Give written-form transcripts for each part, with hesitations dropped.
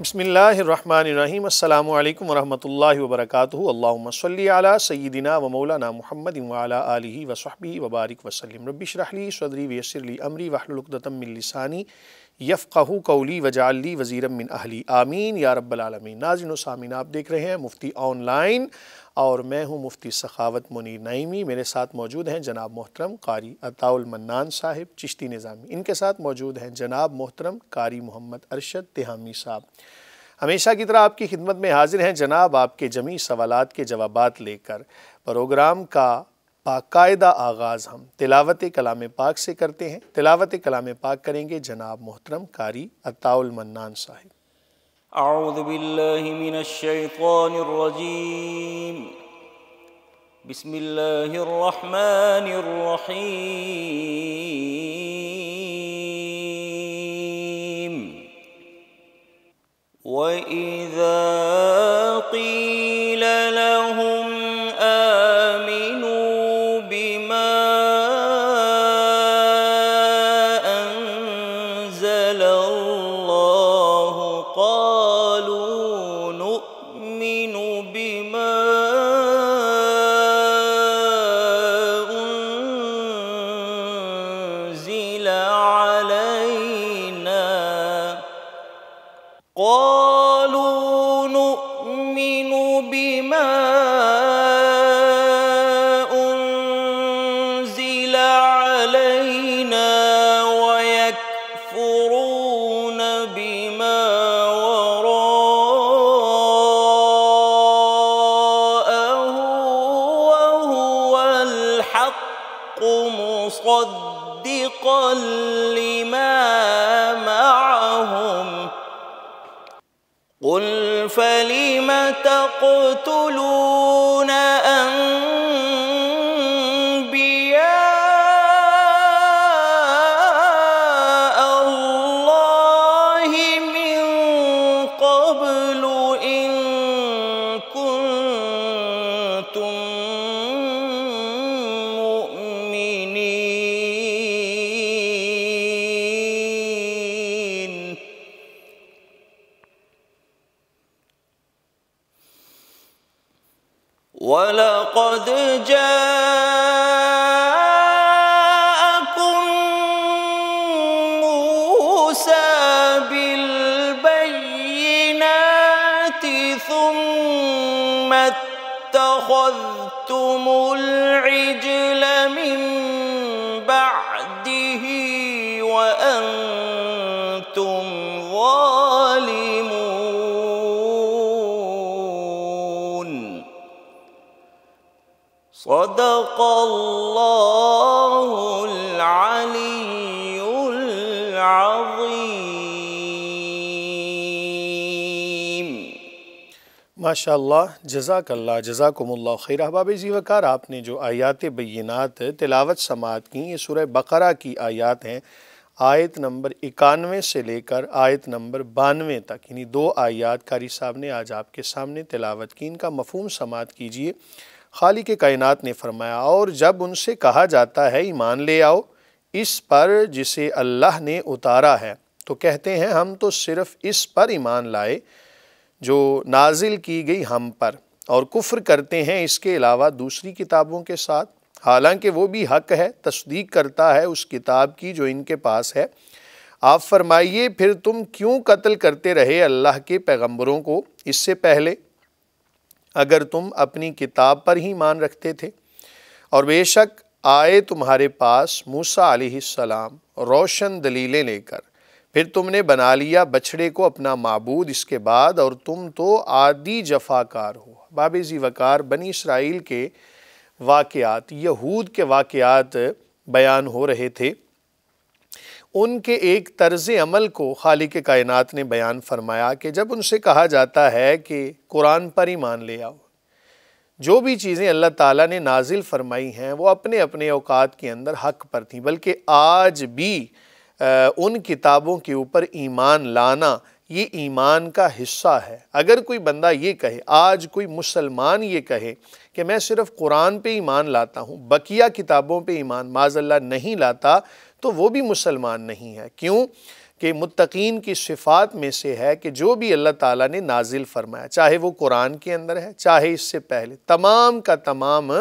بسم اللہ الرحمن الرحیم السلام علیکم ورحمۃ اللہ وبرکاتہ اللہم صلی علی سیدنا و مولانا محمد وعلی آلہ وصحبہ وبارک وسلم رب اشرح لی صدری ویسر لی امری واحلل عقدۃ من لسانی یفقہوا قولی واجعل لی وزیرا من اہلی آمین یا رب العالمین۔ ناظرین و سامعین، آپ دیکھ رہے ہیں مفتی آن لائن اور میں ہوں مفتی سخاوت منیر نعیمی۔ میرے ساتھ موجود ہیں جناب محترم قاری عطاء المنان صاحب چشتی نظامی، ان کے ساتھ موجود ہیں جناب محترم قاری محمد ارشد تہامی صاحب۔ ہمیشہ کی طرح آپ کی خدمت میں حاضر ہیں جناب، آپ کے جمیع سوالات کے جوابات لے کر۔ پروگرام کا باقاعدہ آغاز ہم تلاوت کلام پاک سے کرتے ہیں۔ تلاوت کلام پاک کریں گے جناب محترم قاری عطاء المنان صاحب۔ اعوذ باللہ من الشیطان الرجیم، بسم اللہ الرحمن الرحیم۔ وَإِذَا قِيلَ لَهُمْ آمِنُوا بِمَا أَنزَلَ اللَّهُ قَالُوا نُؤْمِنُ بِمَا أُنزِلَ عَلَيْنَا قالوا نؤمن بما أنزل علينا ويكفرون بما وراءه وهو الحق مصدقا لما معهم قل فلم تقتلون أنبياء الله من قبل إن كنتم مؤمنين وَلَقَدْ جَاءَكُم مُوسَىٰ بِالْبَيِّنَاتِ ثُمَّ اتَّخَذْتُمُ الْعِجْلَ مِن بَعْدِهِ وَأَنتُمْ ظَالِمُونَ۔ صدق اللہ العلی العظیم۔ ماشاءاللہ، جزاک اللہ، جزاکم اللہ خیر۔ احباب ذی وقار، آپ نے جو آیات بینات تلاوت سماعت کی، یہ سورہ بقرہ کی آیات ہیں، آیت نمبر 91 سے لے کر آیت نمبر 92 تک، یعنی 2 آیات قاری صاحب نے آج آپ کے سامنے تلاوت کی۔ ان کا مفہوم سماعت کیجئے۔ خالق کائنات نے فرمایا، اور جب ان سے کہا جاتا ہے ایمان لے آؤ اس پر جسے اللہ نے اتارا ہے، تو کہتے ہیں ہم تو صرف اس پر ایمان لائے جو نازل کی گئی ہم پر، اور کفر کرتے ہیں اس کے علاوہ دوسری کتابوں کے ساتھ، حالانکہ وہ بھی حق ہے، تصدیق کرتا ہے اس کتاب کی جو ان کے پاس ہے۔ آپ فرمائیے پھر تم کیوں قتل کرتے رہے اللہ کے پیغمبروں کو اس سے پہلے، اگر تم اپنی کتاب پر ہی ایمان رکھتے تھے؟ اور بے شک آئے تمہارے پاس موسیٰ علیہ السلام روشن دلیلیں لے کر، پھر تم نے بنا لیا بچڑے کو اپنا معبود اس کے بعد، اور تم تو عادی جفاکار ہو۔ باب ذی وقار، بنی اسرائیل کے واقعات، یہود کے واقعات بیان ہو رہے تھے۔ ان کے ایک طرز عمل کو خالق کائنات نے بیان فرمایا کہ جب ان سے کہا جاتا ہے کہ قرآن پر ایمان لے آؤ، جو بھی چیزیں اللہ تعالیٰ نے نازل فرمائی ہیں وہ اپنے اپنے اوقات کے اندر حق پر تھیں، بلکہ آج بھی ان کتابوں کے اوپر ایمان لانا یہ ایمان کا حصہ ہے۔ اگر کوئی بندہ یہ کہے، آج کوئی مسلمان یہ کہے کہ میں صرف قرآن پہ ایمان لاتا ہوں، بقیہ کتابوں پہ ایمان معاذ اللہ نہیں لاتا، تو وہ بھی مسلمان نہیں ہے۔ کیوں کہ متقین کی صفات میں سے ہے کہ جو بھی اللہ تعالیٰ نے نازل فرمایا، چاہے وہ قرآن کے اندر ہے چاہے اس سے پہلے، تمام کا تمام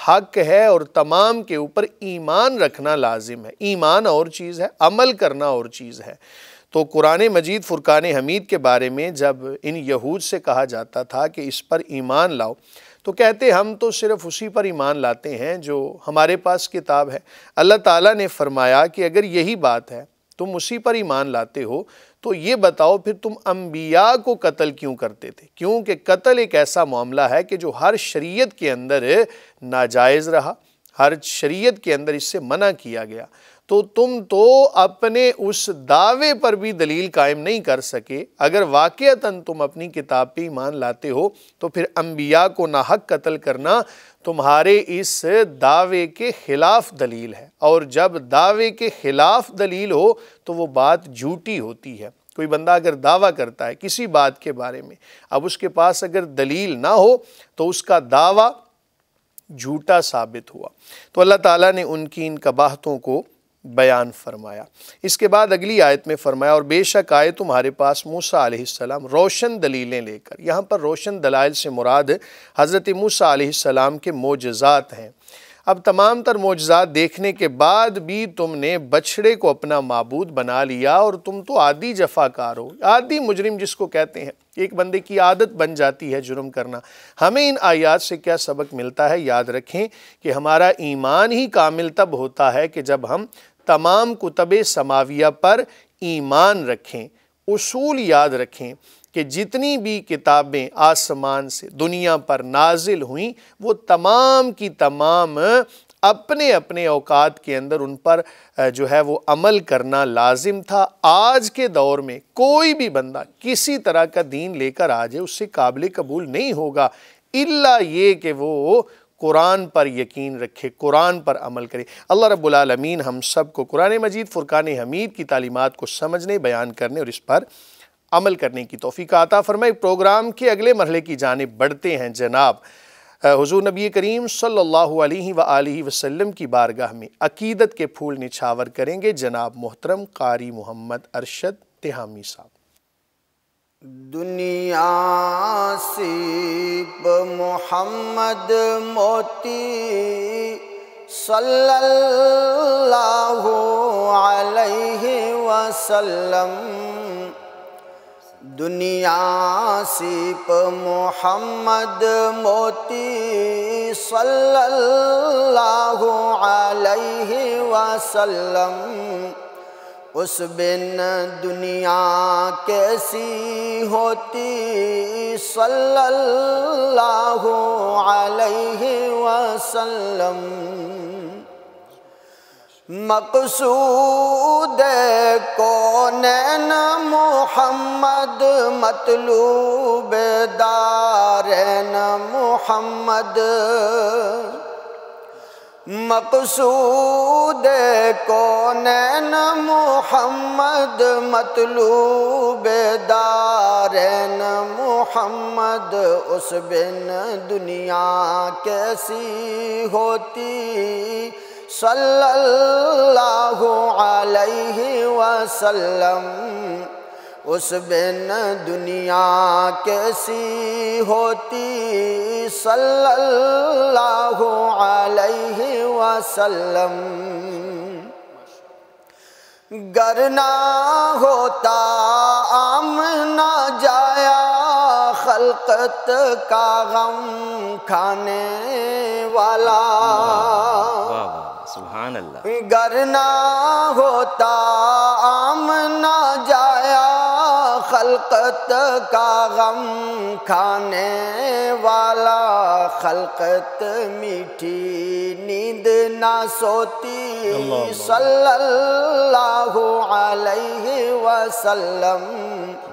حق ہے اور تمام کے اوپر ایمان رکھنا لازم ہے۔ ایمان اور چیز ہے، عمل کرنا اور چیز ہے۔ تو قرآن مجید فرقان حمید کے بارے میں جب ان یہود سے کہا جاتا تھا کہ اس پر ایمان لاؤ، تو کہتے ہم تو صرف اسی پر ایمان لاتے ہیں جو ہمارے پاس کتاب ہے۔ اللہ تعالیٰ نے فرمایا کہ اگر یہی بات ہے، تم اسی پر ایمان لاتے ہو، تو یہ بتاؤ پھر تم انبیاء کو قتل کیوں کرتے تھے؟ کیونکہ قتل ایک ایسا معاملہ ہے کہ جو ہر شریعت کے اندر ناجائز رہا، ہر شریعت کے اندر اس سے منع کیا گیا۔ تو تم تو اپنے اس دعوے پر بھی دلیل قائم نہیں کر سکے۔ اگر واقعتاً تم اپنی کتاب پہ ایمان لاتے ہو تو پھر انبیاء کو ناحق قتل کرنا تمہارے اس دعوے کے خلاف دلیل ہے، اور جب دعوے کے خلاف دلیل ہو تو وہ بات جھوٹی ہوتی ہے۔ کوئی بندہ اگر دعویٰ کرتا ہے کسی بات کے بارے میں، اب اس کے پاس اگر دلیل نہ ہو تو اس کا دعویٰ جھوٹا ثابت ہوا۔ تو اللہ تعالیٰ نے ان کی ان قباحتوں کو بیان فرمایا۔ اس کے بعد اگلی آیت میں فرمایا، اور بے شک آئے تمہارے پاس موسیٰ علیہ السلام روشن دلیلیں لے کر۔ یہاں پر روشن دلائل سے مراد حضرت موسیٰ علیہ السلام کے معجزات ہیں۔ اب تمام تر معجزات دیکھنے کے بعد بھی تم نے بچھڑے کو اپنا معبود بنا لیا، اور تم تو عادی جفاکار ہو، عادی مجرم جس کو کہتے ہیں۔ ایک بندے کی عادت بن جاتی ہے جرم کرنا۔ ہمیں ان آیات سے کیا سبق ملتا ہے؟ یاد رکھیں کہ ہمارا ایمان ہی کامل تب ہوتا ہے کہ جب ہم تمام کتب سماویہ پر ایمان رکھیں۔ اصول یاد رکھیں کہ جتنی بھی کتابیں آسمان سے دنیا پر نازل ہوئیں، وہ تمام کی تمام اپنے اپنے اوقات کے اندر ان پر جو ہے وہ عمل کرنا لازم تھا۔ آج کے دور میں کوئی بھی بندہ کسی طرح کا دین لے کر آ جائے، اس سے قابل قبول نہیں ہوگا، الا یہ کہ وہ قرآن پر یقین رکھے، قرآن پر عمل کرے۔ اللہ رب العالمین ہم سب کو قرآن مجید فرقان حمید کی تعلیمات کو سمجھنے، بیان کرنے اور اس پر عمل کرنے کی توفیق عطا فرمائے۔ پروگرام کے اگلے مرحلے کی جانب بڑھتے ہیں جناب۔ حضور نبی کریم صلی اللہ علیہ وآلہ وسلم کی بارگاہ میں عقیدت کے پھول نچھاور کریں گے جناب محترم قاری محمد ارشد تہامی صاحب۔ دنیا سیب محمد موتی صلی اللہ علیہ وسلم، دنیا سیپ محمد موتی صلی اللہ علیہ وسلم، اس بن دنیا کیسی ہوتی صلی اللہ علیہ وسلم۔ مقصود کونین محمد، مطلوب دارین محمد، مقصود کونین محمد، مطلوب دارین محمد، اس بن دنیا کیسی ہوتی صلی اللہ علیہ وسلم، اس بن دنیا کیسی ہوتی صلی اللہ علیہ وسلم۔ گر نہ ہوتا آمنا جایا خلقت کا غم کھانے والا، سبحان اللہ۔ گر نہ ہوتا آمنا جایا خلقت کا غم کھانے والا، خلقت میٹھی نیند نہ سوتی صلی اللہ علیہ وسلم،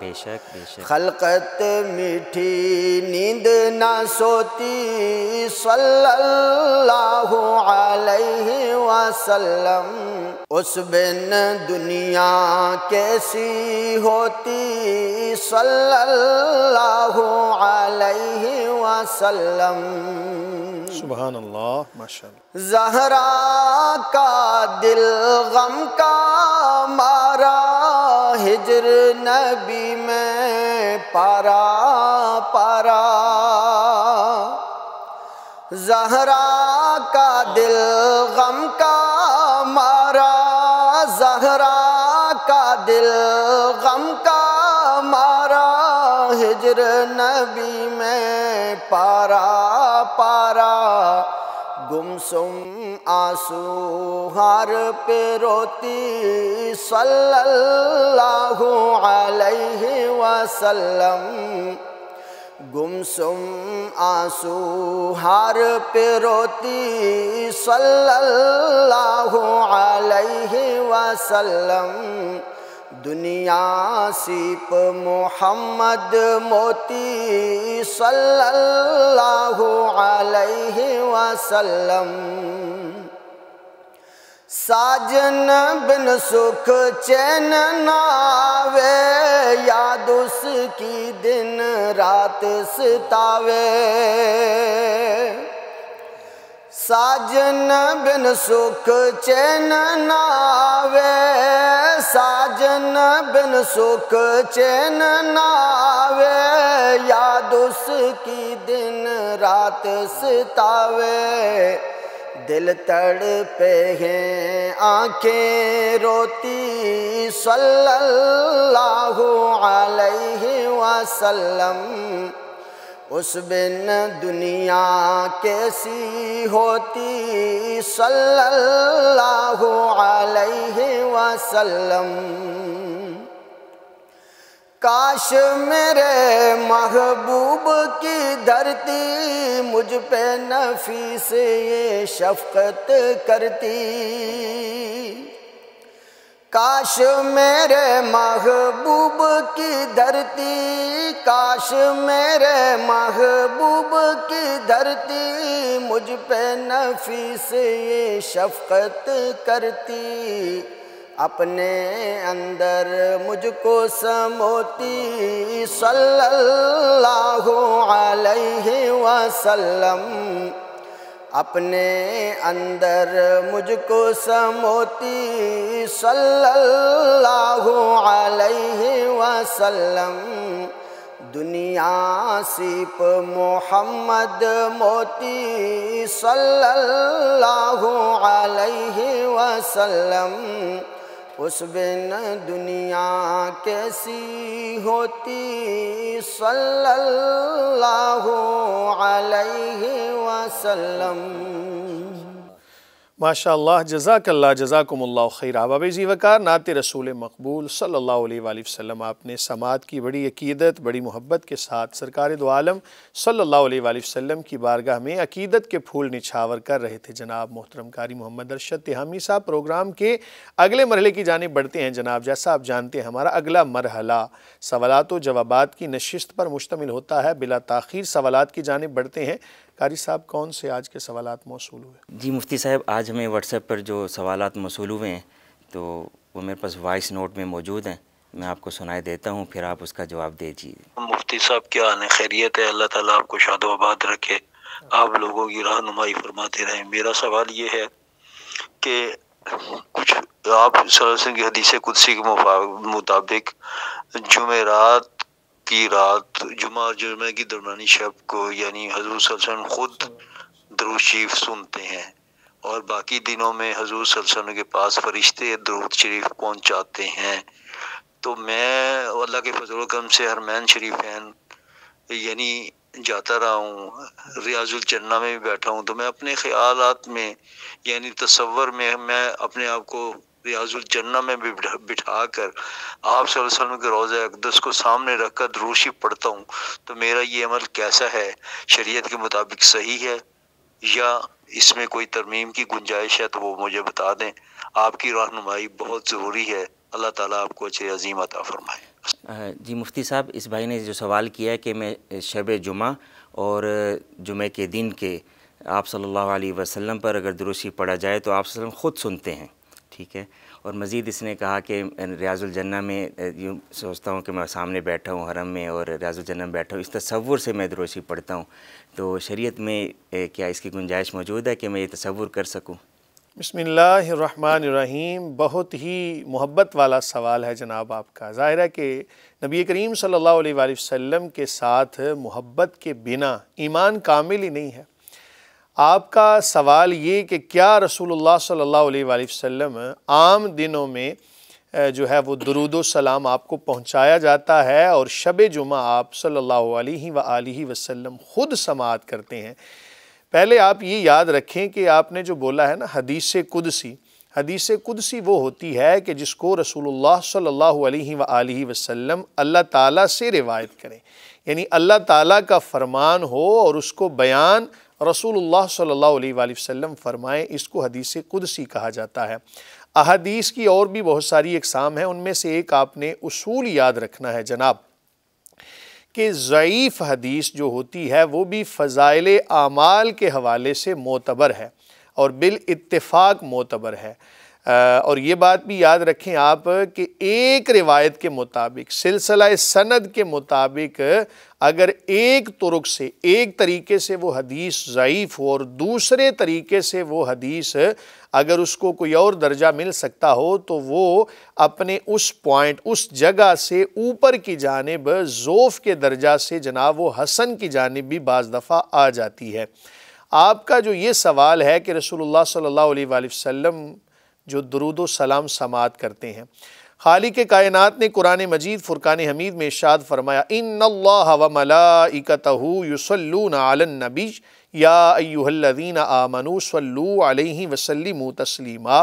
بے شک بے شک، خلقت میٹھی نیند نہ سوتی صلی اللہ علیہ وسلم، اس بن دنیا کیسی ہوتی صلی اللہ علیہ وسلم۔ سبحان اللہ، ماشاءاللہ۔ زہرا کا دل غم کا مارا ہجر نبی میں پارا پارا، زہرا کا دل غم کا مارا، زہرا کا دل غم کا مارا، ہجر نبی میں پارا پارا، گمسم آنسو ہار پہ روتی صلی اللہ علیہ وسلم، گمسم آنسو ہار پہ روتی صلی اللہ علیہ وسلم، دنیا سیپ محمد موتی صلی اللہ علیہ وسلم، ساجن بن سکھ چین ناوے، یاد اس کی دن رات ستاوے، ساجن بن سکھ چین ناوے، ساجن بن سکھ چین ناوے، یاد اس کی دن رات ستاوے، دل تڑپے ہیں آنکھیں روتی صلی اللہ علیہ وسلم، اس بن دنیا کیسی ہوتی صلی اللہ علیہ وسلم، کاش میرے محبوب کی دھرتی مجھ پہ نفیس یہ شفقت کرتی، کاش میرے محبوب کی دھرتی، کاش میرے محبوب کی دھرتی مجھ پہ نفیس یہ شفقت کرتی، اپنے اندر مجھ کو سموتی صلی اللہ علیہ وسلم، اپنے اندر مجھ کو سموتی صلی اللہ علیہ وسلم، دنیا سیپ محمد موتی صلی اللہ علیہ وسلم، اس بن دنیا کیسی ہوتی صلی اللہ علیہ وسلم۔ ماشاء اللہ، جزاک اللہ، جزاکم اللہ خیر۔ احباب ذی وقار، نعت رسول مقبول صلی اللہ علیہ وآلہ وسلم آپ نے سماعت کی بڑی عقیدت، بڑی محبت کے ساتھ سرکار دو عالم صلی اللہ علیہ وآلہ وسلم کی بارگاہ میں عقیدت کے پھول نچھاور کر رہے تھے جناب محترم قاری محمد ارشد تہامی صاحب۔ پروگرام کے اگلے مرحلے کی جانب بڑھتے ہیں جناب۔ جیسا آپ جانتے ہیں ہمارا اگلا مرحلہ سوالات و جوابات کی نشست پر مشتمل ہوتا ہے۔ بلا تاخیر سوالات کی جانب بڑھتے ہیں۔ قاری صاحب، کون سے آج کے سوالات موصول ہوئے؟ جی مفتی صاحب، آج ہمیں واٹس ایپ پر جو سوالات موصول ہوئے ہیں تو وہ میرے پاس وائس نوٹ میں موجود ہیں، میں آپ کو سنائے دیتا ہوں، پھر آپ اس کا جواب دیجیے۔ مفتی صاحب کیا حال ہے؟ خیریت ہے؟ اللہ تعالیٰ آپ کو شاد و آباد رکھے، آپ لوگوں کی رہنمائی فرماتے رہیں۔ میرا سوال یہ ہے کہ کچھ آپ صلی اللہ علیہ وسلم کی حدیث قدسی کے مطابق جمعرات کی رات، جمعہ اور جمعہ کی درمیانی شب کو یعنی حضور صلی اللہ علیہ وسلم خود درود شریف سنتے ہیں، اور باقی دنوں میں حضور صلی اللہ علیہ وسلم کے پاس فرشتے درود شریف پہنچاتے ہیں۔ تو میں اللہ کے فضل و کرم سے حرمین شریفین یعنی جاتا رہا ہوں، ریاض الجنہ میں بھی بیٹھا ہوں، تو میں اپنے خیالات میں یعنی تصور میں اپنے آپ کو ریاض الجنہ میں بھی بٹھا کر آپ صلی اللہ علیہ وسلم کے روضہ اقدس کو سامنے رکھ کر درود شریف پڑھتا ہوں۔ تو میرا یہ عمل کیسا ہے؟ شریعت کے مطابق صحیح ہے یا اس میں کوئی ترمیم کی گنجائش ہے؟ تو وہ مجھے بتا دیں، آپ کی رہنمائی بہت ضروری ہے۔ اللہ تعالیٰ آپ کو اجر عظیم عطا فرمائے۔ جی مفتی صاحب، اس بھائی نے جو سوال کیا ہے کہ میں شب جمعہ اور جمعہ کے دن کے آپ صلی اللہ علیہ وسلم پر اگر درود شریف پڑھا جائے تو آپ صلی اللہ علیہ وسلم خود سنتے ہیں، ٹھیک ہے، اور مزید اس نے کہا کہ ریاض الجنہ میں یوں سوچتا ہوں کہ میں سامنے بیٹھا ہوں حرم میں اور ریاض الجنہ میں بیٹھا ہوں، اس تصور سے میں درود شریف پڑھتا ہوں، تو شریعت میں کیا اس کی گنجائش موجود ہے کہ میں یہ تصور کر سکوں؟ بسم اللہ الرحمن الرحیم۔ بہت ہی محبت والا سوال ہے جناب آپ کا۔ ظاہر ہے کہ نبی کریم صلی اللہ علیہ وآلہ وسلم کے ساتھ محبت کے بنا ایمان کامل ہی نہیں ہے۔ آپ کا سوال یہ کہ کیا رسول اللہ صلی اللہ علیہ وآلہ وسلم عام دنوں میں جو ہے وہ درود و سلام آپ کو پہنچایا جاتا ہے اور شب جمعہ آپ صلی اللہ علیہ وآلہ وسلم خود سماعت کرتے ہیں؟ پہلے آپ یہ یاد رکھیں کہ آپ نے جو بولا ہے نا حدیث قدسی، حدیث قدسی وہ ہوتی ہے کہ جس کو رسول اللہ صلی اللہ علیہ وآلہ وسلم اللہ تعالیٰ سے روایت کریں، یعنی اللہ تعالیٰ کا فرمان ہو اور اس کو بیان رسول اللہ صلی اللہ علیہ وآلہ وسلم فرمائیں، اس کو حدیث قدسی کہا جاتا ہے۔ احادیث کی اور بھی بہت ساری اقسام ہیں، ان میں سے ایک آپ نے اصول یاد رکھنا ہے جناب کہ ضعیف حدیث جو ہوتی ہے وہ بھی فضائل اعمال کے حوالے سے معتبر ہے اور بالاتفاق معتبر ہے۔ اور یہ بات بھی یاد رکھیں آپ کہ ایک روایت کے مطابق، سلسلہ سند کے مطابق، اگر ایک طرق سے، ایک طریقے سے وہ حدیث ضعیف ہو اور دوسرے طریقے سے وہ حدیث اگر اس کو کوئی اور درجہ مل سکتا ہو تو وہ اپنے اس پوائنٹ، اس جگہ سے اوپر کی جانب ضعف کے درجہ سے جناب وہ حسن کی جانب بھی بعض دفعہ آ جاتی ہے۔ آپ کا جو یہ سوال ہے کہ رسول اللہ صلی اللہ علیہ وآلہ وسلم جو درود و سلام سماعت کرتے ہیں، خالق کائنات نے قرآن مجید فرقان حمید میں ارشاد فرمایا ان اللہ و ملائکتہ یصلون علی النبی یا ایھا الذین آمنوا صلوا علیہ وسلموا تسلیما،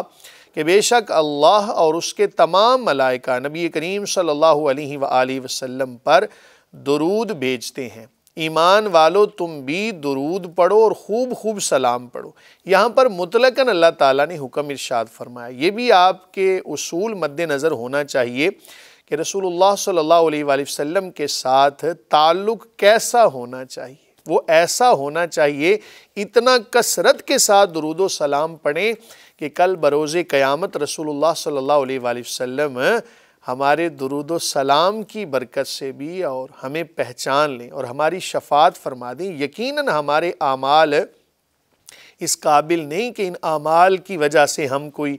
کہ بے شک اللہ اور اس کے تمام ملائکہ نبی کریم صلی اللہ علیہ وآلہ وسلم پر درود بھیجتے ہیں۔ ایمان والو تم بھی درود پڑھو اور خوب خوب سلام پڑھو۔ یہاں پر مطلقاً اللہ تعالیٰ نے حکم ارشاد فرمایا۔ یہ بھی آپ کے اصول مد نظر ہونا چاہیے کہ رسول اللہ صلی اللہ علیہ وآلہ وسلم کے ساتھ تعلق کیسا ہونا چاہیے، وہ ایسا ہونا چاہیے اتنا کثرت کے ساتھ درود و سلام پڑھیں کہ کل بروز قیامت رسول اللہ صلی اللہ علیہ وآلہ وسلم ہمارے درود و سلام کی برکت سے بھی اور ہمیں پہچان لیں اور ہماری شفاعت فرما دیں۔ یقیناً ہمارے اعمال اس قابل نہیں کہ ان اعمال کی وجہ سے ہم کوئی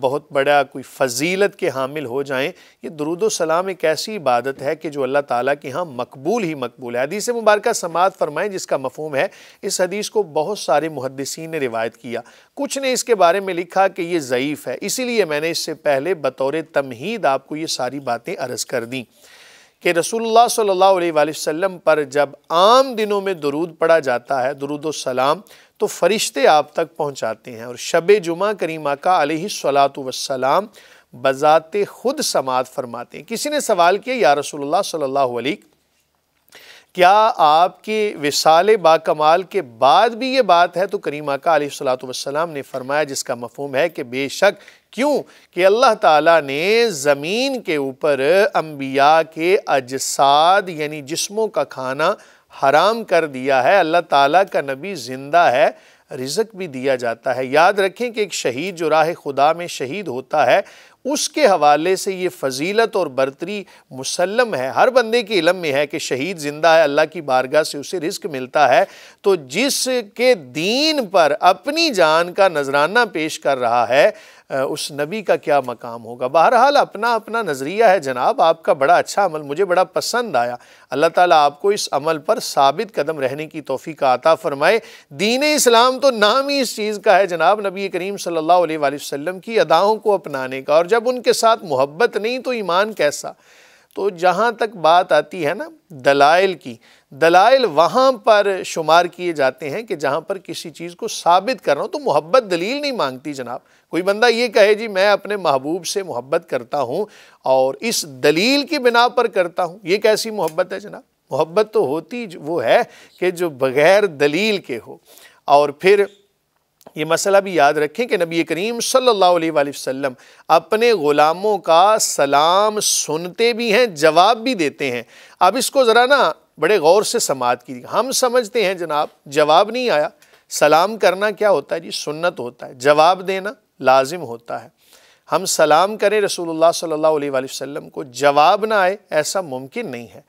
بہت بڑا کوئی فضیلت کے حامل ہو جائیں۔ یہ درود و سلام ایک ایسی عبادت ہے کہ جو اللہ تعالیٰ کے ہاں مقبول ہی مقبول ہے۔ حدیث مبارکہ سماعت فرمائیں جس کا مفہوم ہے، اس حدیث کو بہت سارے محدثین نے روایت کیا، کچھ نے اس کے بارے میں لکھا کہ یہ ضعیف ہے، اسی لیے میں نے اس سے پہلے بطور تمہید آپ کو یہ ساری باتیں عرض کر دیں کہ رسول اللہ صلی اللہ علیہ وآلہ وسلم پر جب عام دنوں میں درود پڑھا جاتا ہے، درود و سلام، تو فرشتے آپ تک پہنچاتے ہیں، اور شب جمعہ کریم آقا علیہ الصلاۃ والسلام بذات خود سماعت فرماتے ہیں۔ کسی نے سوال کیا یا رسول اللہ صلی اللہ علیہ، کیا آپ کے وصال با کمال کے بعد بھی یہ بات ہے؟ تو کریم آقا علیہ الصلاۃ والسلام نے فرمایا جس کا مفہوم ہے کہ بے شک، کیوں کہ اللہ تعالیٰ نے زمین کے اوپر انبیاء کے اجساد یعنی جسموں کا کھانا حرام کر دیا ہے۔ اللہ تعالیٰ کا نبی زندہ ہے، رزق بھی دیا جاتا ہے۔ یاد رکھیں کہ ایک شہید جو راہ خدا میں شہید ہوتا ہے، اس کے حوالے سے یہ فضیلت اور برتری مسلم ہے، ہر بندے کے علم میں ہے کہ شہید زندہ ہے، اللہ کی بارگاہ سے اسے رزق ملتا ہے، تو جس کے دین پر اپنی جان کا نذرانہ پیش کر رہا ہے اس نبی کا کیا مقام ہوگا۔ بہرحال اپنا اپنا نظریہ ہے جناب، آپ کا بڑا اچھا عمل مجھے بڑا پسند آیا۔ اللہ تعالیٰ آپ کو اس عمل پر ثابت قدم رہنے کی توفیق عطا فرمائے۔ دین اسلام تو نام ہی اس چیز کا ہے جناب، نبی کریم صلی اللہ علیہ وآلہ وسلم کی اداؤں کو اپنانے کا، اور جب ان کے ساتھ محبت نہیں تو ایمان کیسا؟ تو جہاں تک بات آتی ہے نا دلائل کی، دلائل وہاں پر شمار کیے جاتے ہیں کہ جہاں پر کسی چیز کو ثابت کر رہا ہوں، تو محبت دلیل نہیں مانگتی جناب۔ کوئی بندہ یہ کہے جی میں اپنے محبوب سے محبت کرتا ہوں اور اس دلیل کی بنا پر کرتا ہوں، یہ کیسی محبت ہے جناب؟ محبت تو ہوتی وہ ہے کہ جو بغیر دلیل کے ہو۔ اور پھر یہ مسئلہ بھی یاد رکھیں کہ نبی کریم صلی اللہ علیہ وآلہ وسلم اپنے غلاموں کا سلام سنتے بھی ہیں، جواب بھی دیتے ہیں۔ اب اس کو ذرا نا بڑے غور سے سماعت کیجیے۔ ہم سمجھتے ہیں جناب جواب نہیں آیا، سلام کرنا کیا ہوتا ہے جی؟ سنت ہوتا ہے، جواب دینا لازم ہوتا ہے۔ ہم سلام کریں رسول اللہ صلی اللہ علیہ وآلہ وسلم کو، جواب نہ آئے، ایسا ممکن نہیں ہے۔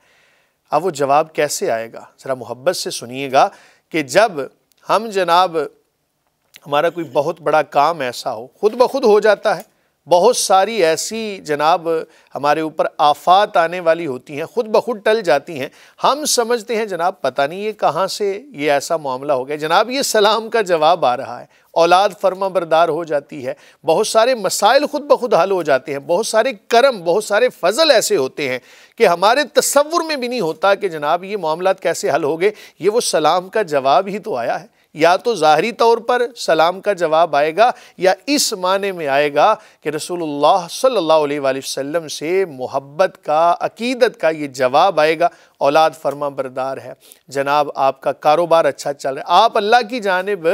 اب وہ جواب کیسے آئے گا؟ ذرا محبت سے سنیے گا کہ جب ہم جناب ہمارا کوئی بہت بڑا کام ایسا ہو، خود بخود ہو جاتا ہے۔ بہت ساری ایسی جناب ہمارے اوپر آفات آنے والی ہوتی ہیں، خود بخود ٹل جاتی ہیں، ہم سمجھتے ہیں جناب پتہ نہیں یہ کہاں سے یہ ایسا معاملہ ہو گیا۔ جناب یہ سلام کا جواب آ رہا ہے، اولاد فرما بردار ہو جاتی ہے، بہت سارے مسائل خود بخود حل ہو جاتے ہیں، بہت سارے کرم، بہت سارے فضل ایسے ہوتے ہیں کہ ہمارے تصور میں بھی نہیں ہوتا کہ جناب یہ معاملات کیسے حل ہو گئے۔ یہ وہ سلام کا جواب ہی تو آیا ہے۔ یا تو ظاہری طور پر سلام کا جواب آئے گا، یا اس معنی میں آئے گا کہ رسول اللہ صلی اللہ علیہ وآلہ وسلم سے محبت کا، عقیدت کا یہ جواب آئے گا، اولاد فرما بردار ہے، جناب آپ کا کاروبار اچھا چل رہا ہے، آپ اللہ کی جانب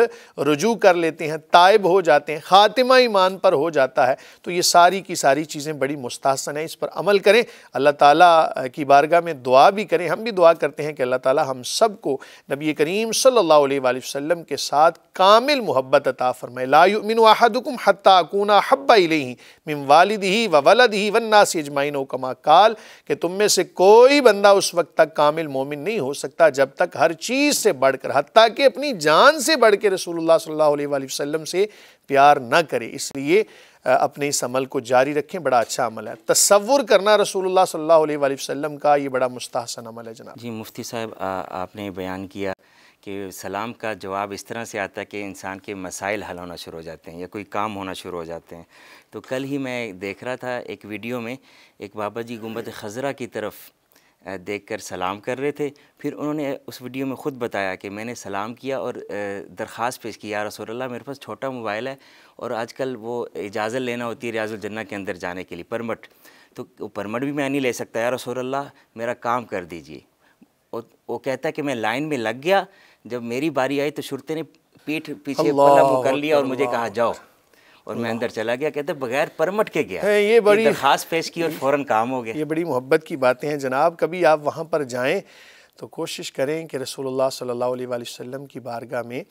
رجوع کر لیتے ہیں، تائب ہو جاتے ہیں، خاتمہ ایمان پر ہو جاتا ہے، تو یہ ساری کی ساری چیزیں بڑی مستحسن ہیں، اس پر عمل کریں، اللہ تعالیٰ کی بارگاہ میں دعا بھی کریں۔ ہم بھی دعا کرتے ہیں کہ اللہ تعالیٰ ہم سب کو نبی کریم صلی اللہ علیہ وآلہ وسلم کے ساتھ کامل محبت عطا فرمائے۔ لا یؤمن احدکم حتی اکون احب الیہ من والدہ وولدہ والناس اجمعین، کما قال، کہ تم میں سے کوئی بندہ اس وقت تک کامل مومن نہیں ہو سکتا جب تک ہر چیز سے بڑھ کر، حتیٰ کہ اپنی جان سے بڑھ کے رسول اللہ صلی اللہ علیہ وآلہ وسلم سے پیار نہ کرے۔ اس لیے اپنے اس عمل کو جاری رکھیں، بڑا اچھا عمل ہے۔ تصور کرنا رسول اللہ صلی اللہ علیہ وآلہ وسلم کا یہ بڑا مستحسن عمل ہے جناب۔ جی مفتی صاحب، آپ نے بیان کیا کہ سلام کا جواب اس طرح سے آتا ہے کہ انسان کے مسائل حل ہونا شروع ہو جاتے ہیں یا کوئی کام ہونا شروع ہو جاتے ہیں۔ تو کل ہی میں دیکھ رہا تھا ایک ویڈیو میں، ایک بابا جی گنبد خضرا کی طرف دیکھ کر سلام کر رہے تھے، پھر انہوں نے اس ویڈیو میں خود بتایا کہ میں نے سلام کیا اور درخواست پیش کی، یا رسول اللہ میرے پاس چھوٹا موبائل ہے اور آج کل وہ اجازت لینا ہوتی ہے ریاض الجنہ کے اندر جانے کے لیے، پرمٹ، تو وہ پرمٹ بھی میں نہیں لے سکتا، یا رسول اللہ میرا کام کر دیجئے۔ وہ کہتا ہے کہ میں لائن میں لگ گیا، جب میری باری آئی تو شرطے نے پیٹھ پیچھے پلہ مو کر لیا اور مجھے کہا جاؤ، اور میں اندر چلا گیا۔ کہتے بغیر پرمٹ کے گیا، یہ بڑی درخواست پیش کی اور فوراً کام ہو گیا۔ یہ بڑی محبت کی باتیں ہیں جناب۔ کبھی آپ وہاں پر جائیں تو کوشش کریں کہ رسول اللہ صلی اللہ علیہ وآلہ وسلم کی بارگاہ میں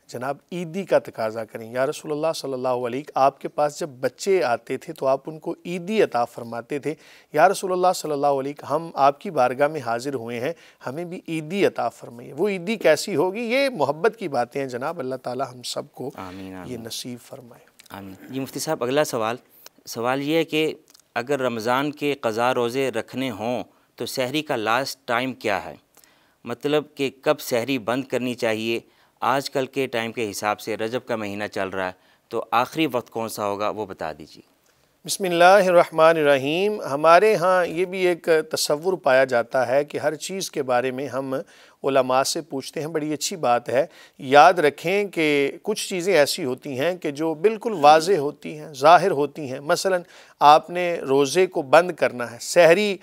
جناب عیدی کا تقاضا کریں۔ یا رسول اللہ صلی اللہ علیہ، آپ کے پاس جب بچے آتے تھے تو آپ ان کو عیدی عطا فرماتے تھے۔ یا رسول اللہ صلی اللہ علیہ، ہم آپ کی بارگاہ میں حاضر ہوئے ہیں، ہمیں بھی عیدی عطا فرمائیے۔ وہ عیدی کیسی ہوگی؟ یہ محبت کی باتیں ہیں جناب، اللہ تعالی ہم سب کو یہ نصیب فرمائے۔ آمین۔ جی مفتی صاحب، اگلا سوال یہ ہے کہ اگر رمضان کے قضا روزے رکھنے ہوں تو سحری کا لاسٹ ٹائم کیا ہے؟ مطلب کہ کب سحری بند کرنی چاہیے؟ آج کل کے ٹائم کے حساب سے رجب کا مہینہ چل رہا ہے، تو آخری وقت کون سا ہوگا وہ بتا دیجیے۔ بسم اللہ الرحمن الرحیم۔ ہمارے ہاں یہ بھی ایک تصور پایا جاتا ہے کہ ہر چیز کے بارے میں ہم علماء سے پوچھتے ہیں، بڑی اچھی بات ہے۔ یاد رکھیں کہ کچھ چیزیں ایسی ہوتی ہیں کہ جو بالکل واضح ہوتی ہیں، ظاہر ہوتی ہیں۔ مثلا آپ نے روزے کو بند کرنا ہے، سحری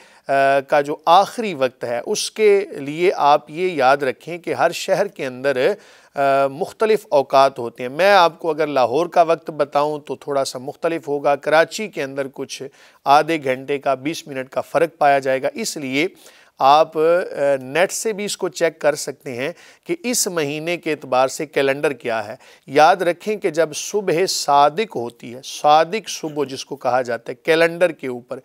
کا جو آخری وقت ہے اس کے لیے آپ یہ یاد رکھیں کہ ہر شہر کے اندر مختلف اوقات ہوتے ہیں۔ میں آپ کو اگر لاہور کا وقت بتاؤں تو تھوڑا سا مختلف ہوگا، کراچی کے اندر کچھ آدھے گھنٹے کا 20 منٹ کا فرق پایا جائے گا۔ اس لیے آپ نیٹ سے بھی اس کو چیک کر سکتے ہیں کہ اس مہینے کے اعتبار سے کیلنڈر کیا ہے۔ یاد رکھیں کہ جب صبح صادق ہوتی ہے، صادق صبح جس کو کہا جاتا ہے کیلنڈر کے اوپر،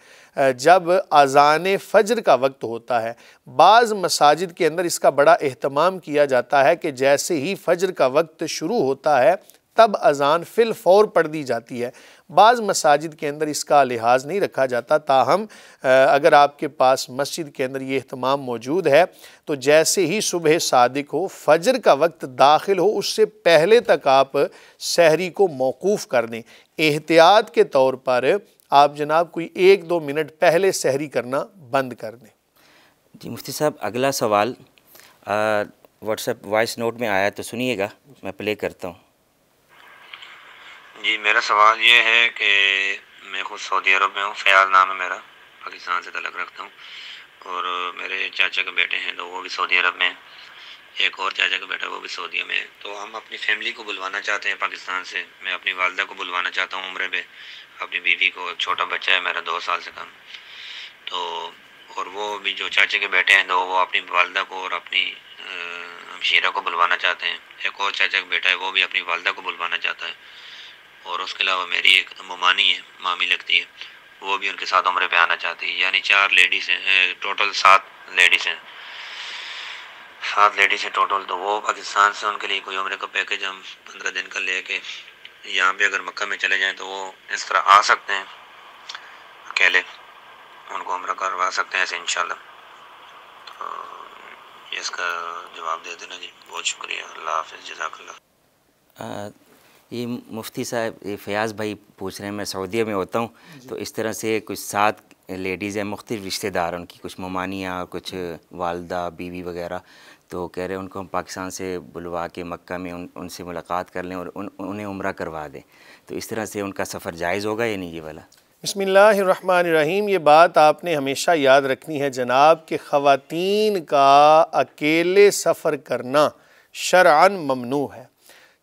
جب اذان فجر کا وقت ہوتا ہے، بعض مساجد کے اندر اس کا بڑا اہتمام کیا جاتا ہے کہ جیسے ہی فجر کا وقت شروع ہوتا ہے تب اذان فی الفور پڑھ دی جاتی ہے۔ بعض مساجد کے اندر اس کا لحاظ نہیں رکھا جاتا، تاہم اگر آپ کے پاس مسجد کے اندر یہ اہتمام موجود ہے تو جیسے ہی صبح صادق ہو، فجر کا وقت داخل ہو، اس سے پہلے تک آپ سحری کو موقوف کر دیں۔ احتیاط کے طور پر آپ جناب کوئی 1-2 منٹ پہلے سحری کرنا بند کر دیں۔ جی مفتی صاحب، اگلا سوال واٹس ایپ وائس نوٹ میں آیا تو سنیے گا، میں پلے کرتا ہوں۔ جی میرا سوال یہ ہے کہ میں خود سعودی عرب میں ہوں، فیاض نام ہے میرا، پاکستان سے تعلق رکھتا ہوں، اور میرے چاچا کے بیٹے ہیں تو وہ بھی سعودی عرب میں ہیں، ایک اور چاچا کا بیٹا وہ بھی سعودیہ میں ہے۔ تو ہم اپنی فیملی کو بلوانا چاہتے ہیں پاکستان سے، میں اپنی والدہ کو بلوانا چاہتا ہوں عمرے پہ، اپنی بیوی کو، ایک چھوٹا بچہ ہے میرا 2 سال سے کم، تو اور وہ بھی جو چاچے کے بیٹے ہیں تو وہ اپنی والدہ کو اور اپنی ہمشیرہ کو بلوانا چاہتے ہیں، ایک اور چاچا کا بیٹا ہے وہ بھی اپنی والدہ کو بلوانا چاہتا ہے، اور اس کے علاوہ میری ایک ممانی ہے، مامی لگتی ہے، وہ بھی ان کے ساتھ عمرے پہ آنا چاہتی ہے، یعنی 4 لیڈیز ہیں، ٹوٹل 7 لیڈیز ہیں۔ 7 لیڈیز ہیں ٹوٹل، تو وہ پاکستان سے ان کے لیے کوئی عمرے کا پیکج ہم 15 دن کا لے کے یہاں پہ اگر مکہ میں چلے جائیں تو وہ اس طرح آ سکتے ہیں اکیلے، ان کو عمرہ کروا سکتے ہیں ایسے انشاءاللہ۔ تو اس کا جواب دے دینا جی، بہت شکریہ، اللہ حافظ، جزاک اللہ۔ یہ مفتی صاحب، یہ فیاض بھائی پوچھ رہے ہیں، میں سعودیہ میں ہوتا ہوں تو اس طرح سے کچھ 7 لیڈیز ہیں، مختلف رشتہ دار ان کی، کچھ ممانیاں اور کچھ والدہ بیوی وغیرہ، تو کہہ رہے ہیں ان کو ہم پاکستان سے بلوا کے مکہ میں ان سے ملاقات کر لیں اور انہیں عمرہ کروا دیں، تو اس طرح سے ان کا سفر جائز ہوگا یا نہیں یہ والا؟ بسم اللہ الرحمن الرحیم۔ یہ بات آپ نے ہمیشہ یاد رکھنی ہے جناب کہ خواتین کا اکیلے سفر کرنا شرعاً ممنوع ہے،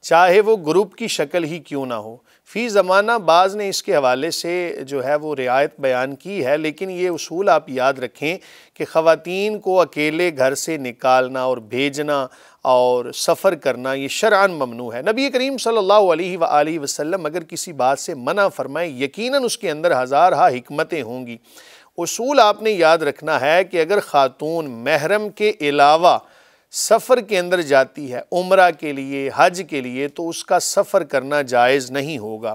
چاہے وہ گروپ کی شکل ہی کیوں نہ ہو۔ فی زمانہ بعض نے اس کے حوالے سے جو ہے وہ رعایت بیان کی ہے، لیکن یہ اصول آپ یاد رکھیں کہ خواتین کو اکیلے گھر سے نکالنا اور بھیجنا اور سفر کرنا یہ شرعاً ممنوع ہے۔ نبی کریم صلی اللہ علیہ وآلہ وسلم اگر کسی بات سے منع فرمائیں، یقیناً اس کے اندر ہزارہا حکمتیں ہوں گی۔ اصول آپ نے یاد رکھنا ہے کہ اگر خاتون محرم کے علاوہ سفر کے اندر جاتی ہے عمرہ کے لیے، حج کے لیے، تو اس کا سفر کرنا جائز نہیں ہوگا۔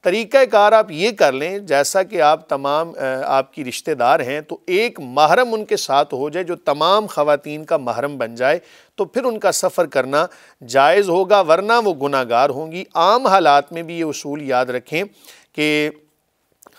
طریقہ کار آپ یہ کر لیں، جیسا کہ آپ تمام آپ کی رشتہ دار ہیں تو ایک محرم ان کے ساتھ ہو جائے جو تمام خواتین کا محرم بن جائے، تو پھر ان کا سفر کرنا جائز ہوگا، ورنہ وہ گناہ گار ہوں گی۔ عام حالات میں بھی یہ اصول یاد رکھیں کہ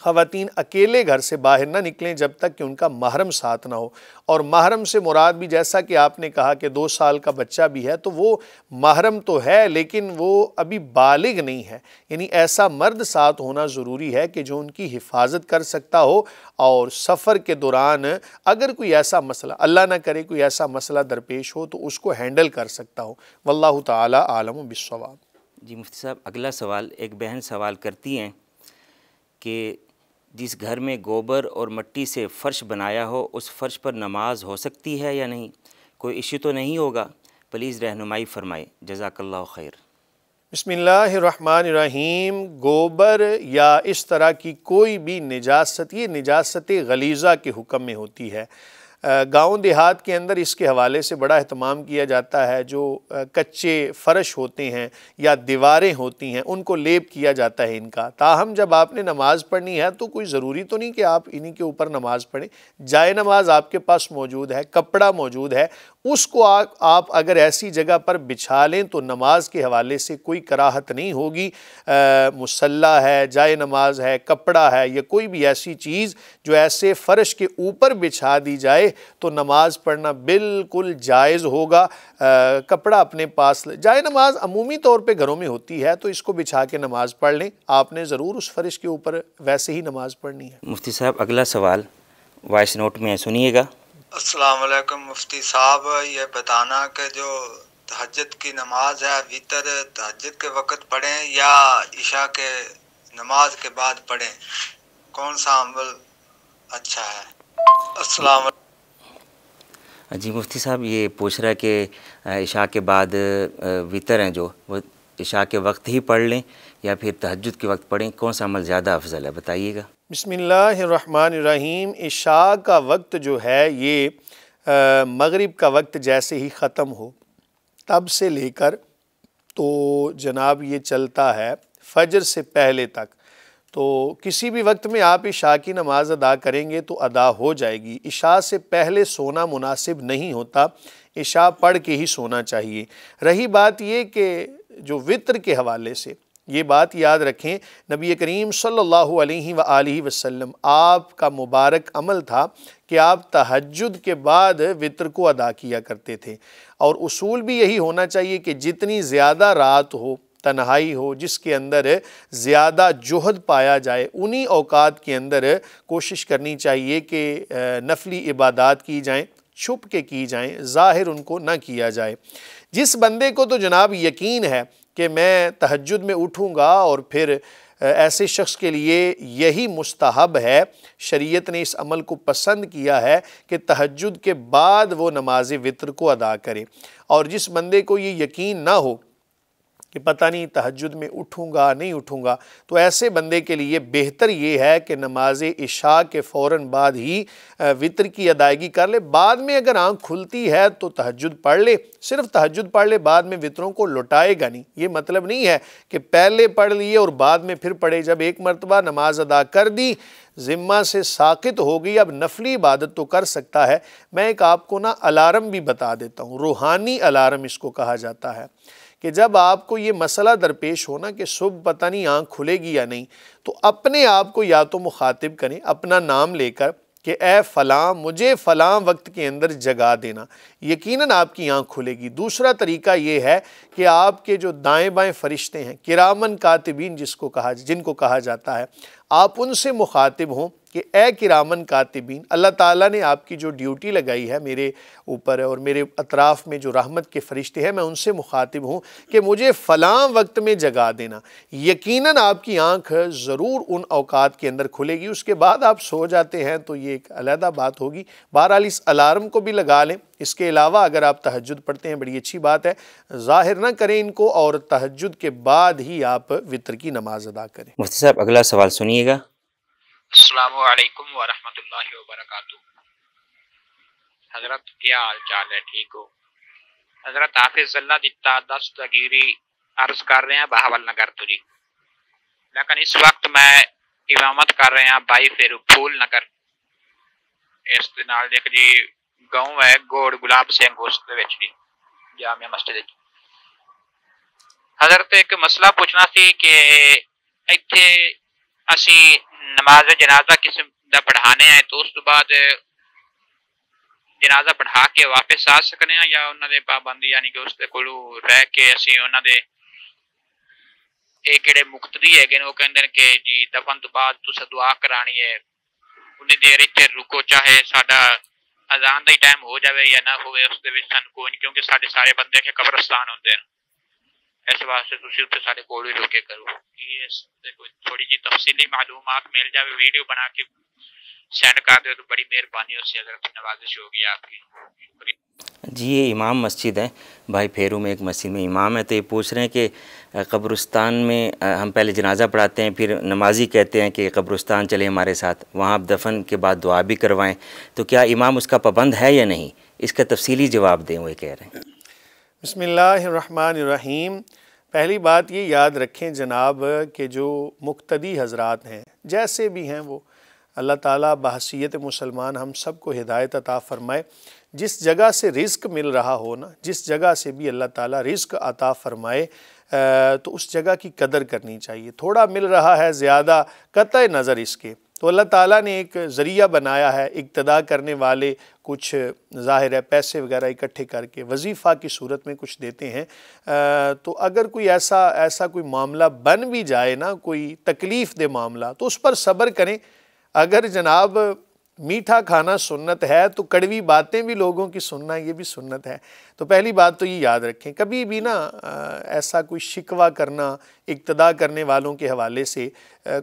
خواتین اکیلے گھر سے باہر نہ نکلیں جب تک کہ ان کا محرم ساتھ نہ ہو، اور محرم سے مراد بھی جیسا کہ آپ نے کہا کہ 2 سال کا بچہ بھی ہے تو وہ محرم تو ہے لیکن وہ ابھی بالغ نہیں ہے، یعنی ایسا مرد ساتھ ہونا ضروری ہے کہ جو ان کی حفاظت کر سکتا ہو، اور سفر کے دوران اگر کوئی ایسا مسئلہ، اللہ نہ کرے کوئی ایسا مسئلہ درپیش ہو تو اس کو ہینڈل کر سکتا ہو۔ واللہ تعالی عالم بالصواب۔ جی مفتی صاحب، اگلا سوال، ایک بہن سوال کرتی ہیں کہ جس گھر میں گوبر اور مٹی سے فرش بنایا ہو اس فرش پر نماز ہو سکتی ہے یا نہیں؟ کوئی ایشو تو نہیں ہوگا؟ پلیز رہنمائی فرمائے، جزاک اللہ خیر۔ بسم اللہ الرحمن الرحیم۔ گوبر یا اس طرح کی کوئی بھی نجاست، یہ نجاست غلیظہ کے حکم میں ہوتی ہے۔ گاؤں دیہات کے اندر اس کے حوالے سے بڑا اہتمام کیا جاتا ہے، جو کچے فرش ہوتے ہیں یا دیواریں ہوتی ہیں ان کو لیپ کیا جاتا ہے ان کا۔ تاہم جب آپ نے نماز پڑھنی ہے تو کوئی ضروری تو نہیں کہ آپ انہی کے اوپر نماز پڑھیں، جائے نماز آپ کے پاس موجود ہے، کپڑا موجود ہے، اس کو آپ اگر ایسی جگہ پر بچھا لیں تو نماز کے حوالے سے کوئی کراہت نہیں ہوگی۔ مصلی ہے، جائے نماز ہے، کپڑا ہے، یا کوئی بھی ایسی چیز جو ایسے فرش کے اوپر بچھا دی جائے تو نماز پڑھنا بالکل جائز ہوگا۔ کپڑا اپنے پاس، جائے نماز عمومی طور پہ گھروں میں ہوتی ہے تو اس کو بچھا کے نماز پڑھ لیں، آپ نے ضرور اس فرش کے اوپر ویسے ہی نماز پڑھنی ہے۔ مفتی صاحب اگلا سوال وائس نوٹ میں سنیے گا۔ السلام علیکم مفتی صاحب، یہ بتانا کہ جو تہجد کی نماز ہے وتر تہجد کے وقت پڑھیں یا عشاء کے نماز کے بعد پڑھیں، کون سا عمل اچھا ہے؟ السلام علیکم۔ جی مفتی صاحب یہ پوچھ رہا ہے کہ عشاء کے بعد وتر ہیں جو وہ عشاء کے وقت ہی پڑھ لیں یا پھر تہجد کے وقت پڑھیں، کون سا عمل زیادہ افضل ہے، بتائیے گا۔ بسم اللہ الرحمن الرحیم۔ عشاء کا وقت جو ہے یہ مغرب کا وقت جیسے ہی ختم ہو تب سے لے کر تو جناب یہ چلتا ہے فجر سے پہلے تک، تو کسی بھی وقت میں آپ عشاء کی نماز ادا کریں گے تو ادا ہو جائے گی۔ عشاء سے پہلے سونا مناسب نہیں ہوتا، عشاء پڑھ کے ہی سونا چاہیے۔ رہی بات یہ کہ جو وطر کے حوالے سے یہ بات یاد رکھیں، نبی کریم صلی اللہ علیہ وآلہ وسلم آپ کا مبارک عمل تھا کہ آپ تہجد کے بعد وطر کو ادا کیا کرتے تھے، اور اصول بھی یہی ہونا چاہیے کہ جتنی زیادہ رات ہو، تنہائی ہو، جس کے اندر زیادہ جہد پایا جائے، انہی اوقات کے اندر کوشش کرنی چاہیے کہ نفلی عبادات کی جائیں، چھپ کے کی جائیں، ظاہر ان کو نہ کیا جائے۔ جس بندے کو تو جناب یقین ہے کہ میں تہجد میں اٹھوں گا، اور پھر ایسے شخص کے لیے یہی مستحب ہے، شریعت نے اس عمل کو پسند کیا ہے کہ تہجد کے بعد وہ نماز وطر کو ادا کرے۔ اور جس بندے کو یہ یقین نہ ہو کہ پتہ نہیں تہجد میں اٹھوں گا نہیں اٹھوں گا، تو ایسے بندے کے لیے بہتر یہ ہے کہ نماز عشاء کے فوراً بعد ہی وطر کی ادائیگی کر لے۔ بعد میں اگر آنکھ کھلتی ہے تو تہجد پڑھ لے، صرف تہجد پڑھ لے، بعد میں وطروں کو لوٹائے گا نہیں۔ یہ مطلب نہیں ہے کہ پہلے پڑھ لیے اور بعد میں پھر پڑھے۔ جب ایک مرتبہ نماز ادا کر دی، ذمہ سے ساقط ہو گئی، اب نفلی عبادت تو کر سکتا ہے۔ میں ایک آپ کو الارم بھی بتا دیتا ہوں، روحانی الارم اس کو کہا جاتا ہے، کہ جب آپ کو یہ مسئلہ درپیش ہونا کہ صبح پتہ نہیں آنکھ کھلے گی یا نہیں، تو اپنے آپ کو یا تو مخاطب کریں اپنا نام لے کر کہ اے فلاں مجھے فلاں وقت کے اندر جگا دینا، یقیناً آپ کی آنکھ کھلے گی۔ دوسرا طریقہ یہ ہے کہ آپ کے جو دائیں بائیں فرشتے ہیں، کرامن کاتبین جن کو کہا جاتا ہے، آپ ان سے مخاطب ہوں کہ اے کرامن کاتبین، اللہ تعالیٰ نے آپ کی جو ڈیوٹی لگائی ہے میرے اوپر اور میرے اطراف میں جو رحمت کے فرشتے ہیں، میں ان سے مخاطب ہوں کہ مجھے فلاں وقت میں جگا دینا۔ یقیناً آپ کی آنکھ ضرور ان اوقات کے اندر کھلے گی۔ اس کے بعد آپ سو جاتے ہیں تو یہ ایک علیحدہ بات ہوگی۔ بہرحال اس الارم کو بھی لگا لیں۔ اس کے علاوہ اگر آپ تہجد پڑھتے ہیں بڑی اچھی بات ہے، ظاہر نہ کریں ان کو، اور تہجد کے بعد ہی آپ وطر کی نماز ادا کریں۔ مفتی صاحب اگلا سوال سنیے گا۔ السلام علیکم ورحمۃ اللہ وبرکاتہ۔ حضرت کیا حال چال ہے؟ ٹھیک ہو؟ حضرت حافظ اللہ دتا دستگیری عرض کر رہے ہیں بہاول نگر تو جی، لیکن اس وقت میں امامت کر رہے ہیں بھائی پھر پھول نگر، اس دے نال دیکھ جی گاؤں ہے گوڑ گلاب سنگھ اس دے وچ جی جامع مسجد وچ۔ حضرت ایک مسئلہ پوچھنا سی کہ ایتھے اسی نماز جنازہ قسم دا پڑھانے ہیں تو اس تو بعد جنازہ پڑھا کے واپس آ سکنے ہیں، یا انہوں نے پابندی یعنی کہ اس دے کولو رہ کے اسی انہوں دے ایک جڑے مقتدی ہے وہ کہندے کہ جی دفن تو بعد تسا دعا کرانی ہے، انہیں دیر اتنے رکو چاہے ساڈا اذان دا ہی ٹائم ہو جاوے یا نہ ہوئے، اس دے وچ سانوں کوئی نہیں، کیونکہ سارے بندے کے قبرستان ہوندے ہیں، اس واسطے تسی اتنے سارے کول ہی رکے کرو۔ اس تے کوئی تھوڑی جی تفصیلی معلومات مل جاوے، ویڈیو بنا کے سینڈ کر دو تو بڑی مہربانی ہو سی، حضرت نوازش ہوگی آپ کی۔ جی یہ امام مسجد ہے، بھائی پھیرو میں ایک مسجد میں امام ہے، تو یہ پوچھ رہے ہیں کہ قبرستان میں ہم پہلے جنازہ پڑھاتے ہیں، پھر نمازی کہتے ہیں کہ قبرستان چلے ہمارے ساتھ، وہاں آپ دفن کے بعد دعا بھی کروائیں، تو کیا امام اس کا پابند ہے یا نہیں؟ اس کا تفصیلی جواب دیں، وہ کہہ رہے ہیں۔ بسم اللہ الرحمن الرحیم۔ پہلی بات یہ یاد رکھیں جناب کہ جو مقتدی حضرات ہیں جیسے بھی ہیں، وہ اللہ تعالیٰ بحیثیت مسلمان ہم سب کو ہدایت عطا فرمائے۔ جس جگہ سے رزق مل رہا ہو نا، جس جگہ سے بھی اللہ تعالیٰ رزق عطا فرمائے تو اس جگہ کی قدر کرنی چاہیے۔ تھوڑا مل رہا ہے، زیادہ قطع نظر اس کے، تو اللہ تعالیٰ نے ایک ذریعہ بنایا ہے، اقتدا کرنے والے کچھ ظاہر ہے پیسے وغیرہ اکٹھے کر کے وظیفہ کی صورت میں کچھ دیتے ہیں، تو اگر کوئی ایسا کوئی معاملہ بن بھی جائے نا، کوئی تکلیف دہ معاملہ، تو اس پر صبر کریں۔ اگر جناب میٹھا کھانا سنت ہے تو کڑوی باتیں بھی لوگوں کی سننا یہ بھی سنت ہے۔ تو پہلی بات تو یہ یاد رکھیں، کبھی بھی نا ایسا کوئی شکوہ کرنا اقتدا کرنے والوں کے حوالے سے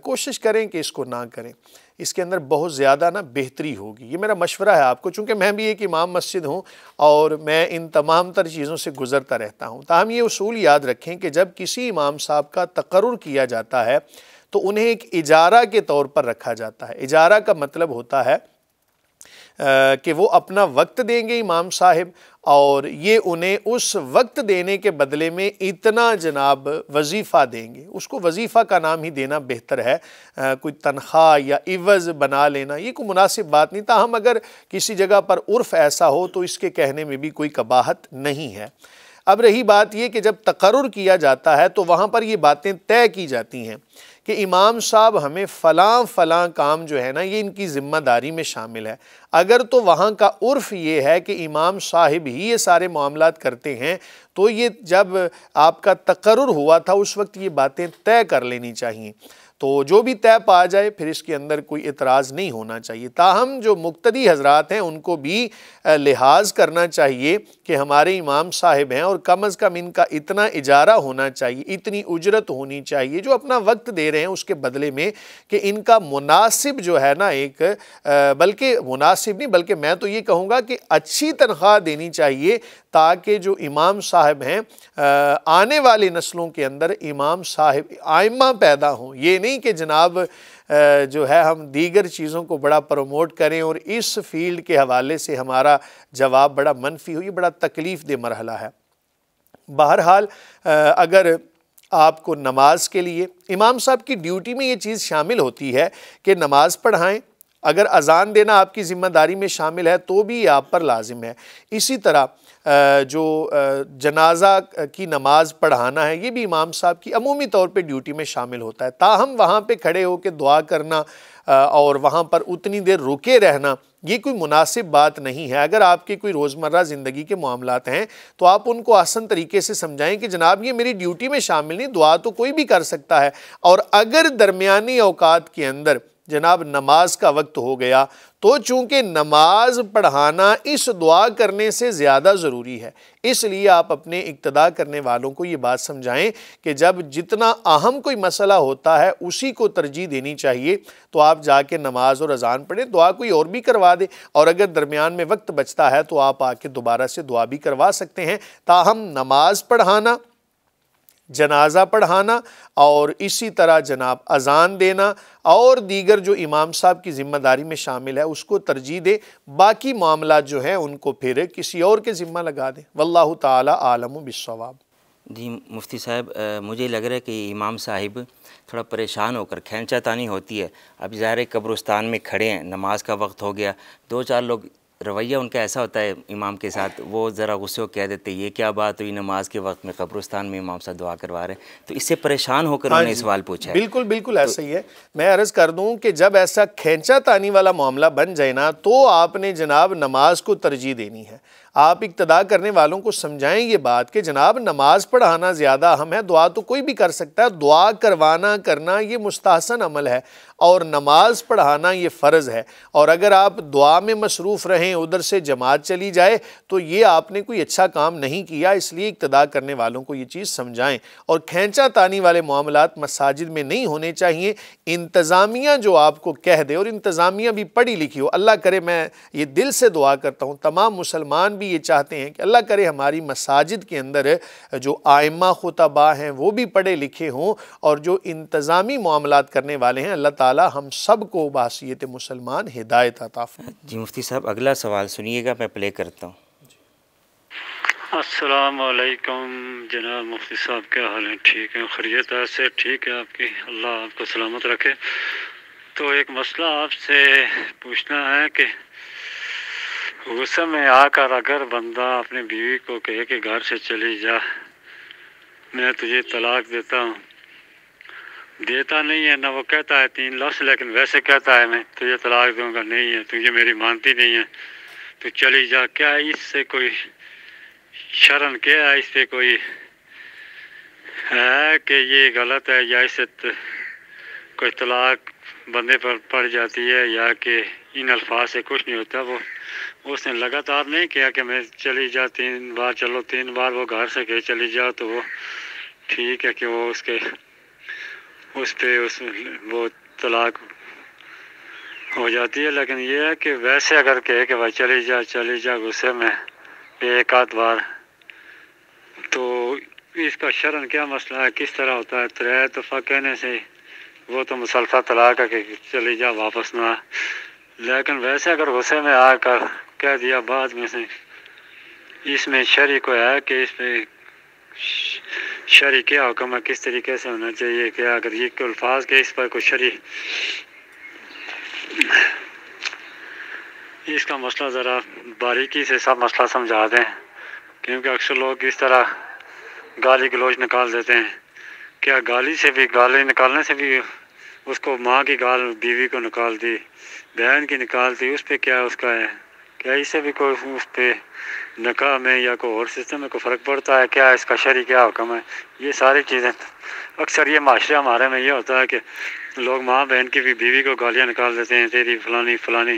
کوشش کریں کہ اس کو نہ کریں، اس کے اندر بہت زیادہ نا بہتری ہوگی۔ یہ میرا مشورہ ہے آپ کو، چونکہ میں بھی ایک امام مسجد ہوں اور میں ان تمام تر چیزوں سے گزرتا رہتا ہوں۔ تاہم یہ اصول یاد رکھیں کہ جب کسی امام صاحب کا تقرر کیا جاتا ہے تو انہیں ایک اجارہ کے طور پر رکھا جاتا ہے۔ اجارہ کا مطلب ہوتا ہے کہ وہ اپنا وقت دیں گے امام صاحب، اور یہ انہیں اس وقت دینے کے بدلے میں اتنا جناب وظیفہ دیں گے۔ اس کو وظیفہ کا نام ہی دینا بہتر ہے، کوئی تنخواہ یا عوض بنا لینا یہ کوئی مناسب بات نہیں۔ تاہم اگر کسی جگہ پر عرف ایسا ہو تو اس کے کہنے میں بھی کوئی قباحت نہیں ہے۔ اب رہی بات یہ کہ جب تقرر کیا جاتا ہے تو وہاں پر یہ باتیں طے کی جاتی ہیں کہ امام صاحب ہمیں فلاں کام جو ہے نا یہ ان کی ذمہ داری میں شامل ہے۔ اگر تو وہاں کا عرف یہ ہے کہ امام صاحب ہی یہ سارے معاملات کرتے ہیں تو یہ جب آپ کا تقرر ہوا تھا اس وقت یہ باتیں طے کر لینی چاہیے۔ تو جو بھی طے پا جائے پھر اس کے اندر کوئی اعتراض نہیں ہونا چاہیے۔ تاہم جو مقتدی حضرات ہیں ان کو بھی لحاظ کرنا چاہیے کہ ہمارے امام صاحب ہیں اور کم از کم ان کا اتنا اجارہ ہونا چاہیے، اتنی اجرت ہونی چاہیے جو اپنا وقت دے رہے ہیں اس کے بدلے میں، کہ ان کا مناسب جو ہے نا ایک بلکہ مناسب نہیں بلکہ میں تو یہ کہوں گا کہ اچھی تنخواہ دینی چاہیے، تاکہ جو امام صاحب ہیں آنے والی نسلوں کے اندر امام صاحب آئمہ پیدا ہوں۔ یہ نہیں کہ جناب جو ہے ہم دیگر چیزوں کو بڑا پروموٹ کریں اور اس فیلڈ کے حوالے سے ہمارا جواب بڑا منفی ہو، یہ بڑا تکلیف دہ مرحلہ ہے۔ بہرحال اگر آپ کو نماز کے لیے امام صاحب کی ڈیوٹی میں یہ چیز شامل ہوتی ہے کہ نماز پڑھائیں، اگر اذان دینا آپ کی ذمہ داری میں شامل ہے تو بھی یہ آپ پر لازم ہے۔ اسی طرح جو جنازہ کی نماز پڑھانا ہے یہ بھی امام صاحب کی عمومی طور پہ ڈیوٹی میں شامل ہوتا ہے۔ تاہم وہاں پہ کھڑے ہو کے دعا کرنا اور وہاں پر اتنی دیر رکے رہنا یہ کوئی مناسب بات نہیں ہے۔ اگر آپ کے کوئی روزمرہ زندگی کے معاملات ہیں تو آپ ان کو آسان طریقے سے سمجھائیں کہ جناب یہ میری ڈیوٹی میں شامل نہیں، دعا تو کوئی بھی کر سکتا ہے، اور اگر درمیانی اوقات کے اندر جناب نماز کا وقت ہو گیا تو چونکہ نماز پڑھانا اس دعا کرنے سے زیادہ ضروری ہے، اس لیے آپ اپنے اقتداء کرنے والوں کو یہ بات سمجھائیں کہ جب جتنا اہم کوئی مسئلہ ہوتا ہے اسی کو ترجیح دینی چاہیے، تو آپ جا کے نماز اور اذان پڑھیں، دعا کوئی اور بھی کروا دے، اور اگر درمیان میں وقت بچتا ہے تو آپ آ کے دوبارہ سے دعا بھی کروا سکتے ہیں۔ تاہم نماز پڑھانا، جنازہ پڑھانا اور اسی طرح جناب اذان دینا اور دیگر جو امام صاحب کی ذمہ داری میں شامل ہے اس کو ترجیح دے، باقی معاملات جو ہیں ان کو پھر کسی اور کے ذمہ لگا دیں۔ واللہ تعالی عالم بالصواب۔ جی مفتی صاحب، مجھے لگ رہا ہے کہ امام صاحب تھوڑا پریشان ہو کر کھینچا تانی ہوتی ہے۔ اب ظاہر قبرستان میں کھڑے ہیں، نماز کا وقت ہو گیا، دو چار لوگ رویہ ان کا ایسا ہوتا ہے امام کے ساتھ، وہ ذرا غصے ہو کہہ دیتے یہ کیا بات ہوئی، نماز کے وقت میں قبرستان میں امام صاحب دعا کروا رہے ہیں، تو اس سے پریشان ہو کر انہوں نے سوال پوچھا ہے۔ بالکل ایسا ہی ہے۔ میں عرض کر دوں کہ جب ایسا کھینچا تانی والا معاملہ بن جائے نا تو آپ نے جناب نماز کو ترجیح دینی ہے۔ آپ اقتداء کرنے والوں کو سمجھائیں یہ بات کہ جناب نماز پڑھانا زیادہ اہم ہے، دعا تو کوئی بھی کر سکتا ہے، دعا کرنا یہ مستحسن عمل ہے اور نماز پڑھانا یہ فرض ہے، اور اگر آپ دعا میں مصروف رہیں ادھر سے جماعت چلی جائے تو یہ آپ نے کوئی اچھا کام نہیں کیا۔ اس لیے اقتداء کرنے والوں کو یہ چیز سمجھائیں، اور کھینچا تانی والے معاملات مساجد میں نہیں ہونے چاہیے۔ انتظامیہ جو آپ کو کہہ دے، اور انتظامیہ بھی پڑھی لکھی ہو، اللہ کرے، میں یہ دل سے دعا کرتا ہوں تمام مسلمان بھی یہ چاہتے ہیں کہ اللہ کرے ہماری مساجد کے اندر جو آئمہ خطباء ہیں وہ بھی پڑھے لکھے ہوں، اور جو انتظامی معاملات کرنے والے ہیں اللہ تعالی ہم سب کو بحیثیت مسلمان ہدایت عطا فرمائے۔ جی مفتی صاحب اگلا سوال سنیے گا، میں پلے کرتا ہوں۔ السلام علیکم جناب مفتی صاحب، کیا حال ہے؟ ٹھیک ہے؟ خیریت سے ٹھیک ہے آپ کی؟ اللہ آپ کو سلامت رکھے۔ تو ایک مسئلہ آپ سے پوچھنا ہے کہ غصے میں آ کر اگر بندہ اپنی بیوی کو کہے کہ گھر سے چلی جا، میں تجھے طلاق دیتا ہوں، دیتا نہیں ہے، نہ وہ کہتا ہے 3 لفظ، لیکن ویسے کہتا ہے میں تجھے طلاق دوں گا، نہیں ہے تجھے میری مانتی نہیں ہے تو چلی جا، کیا اس سے کوئی شرن کیا ہے، اس پہ کوئی ہے کہ یہ غلط ہے، یا اس سے کوئی طلاق بندے پر پڑ جاتی ہے، یا کہ ان الفاظ سے کچھ نہیں ہوتا؟ وہ اس نے لگاتار نہیں کیا کہ میں چلی جا 3 بار، چلو 3 بار وہ گھر سے کہ چلی جاؤ تو وہ ٹھیک ہے کہ وہ اس پہ وہ طلاق ہو جاتی ہے، لیکن یہ ہے کہ ویسے اگر کہے کہ بھائی چلی جا غصے میں 1 بار، تو اس کا شرعاً کیا مسئلہ ہے، کس طرح ہوتا ہے؟ 3 دفعہ کہنے سے وہ تو مسلسل طلاق ہے کہ چلی جا واپس نہ، لیکن ویسے اگر غصے میں آ کر کہہ دیا بعد میں سے، اس میں شرع کو ہے کہ اس پہ شرع کیا حکم ہے، کس طریقے سے ہونا چاہیے، کہ اگر یہ کوئی الفاظ کے اس پر کوئی شرع اس کا مسئلہ ذرا باریکی سے سب مسئلہ سمجھا دیں، کیونکہ اکثر لوگ اس طرح گالی گلوچ نکال دیتے ہیں۔ کیا گالی نکالنے سے بھی اس کو ماں کی گال بیوی کو نکال دی، بہن کی نکال دی، اس پہ کیا اس کا ہے؟ کیا اس سے بھی کوئی اس پہ نکاح میں یا کوئی اور سسٹم میں کوئی فرق پڑتا ہے؟ کیا اس کا شرع کیا حکم ہے؟ یہ ساری چیزیں اکثر یہ معاشرے ہمارے میں یہ ہوتا ہے کہ لوگ ماں بہن کی بھی بیوی کو گالیاں نکال دیتے ہیں، تیری فلانی فلانی.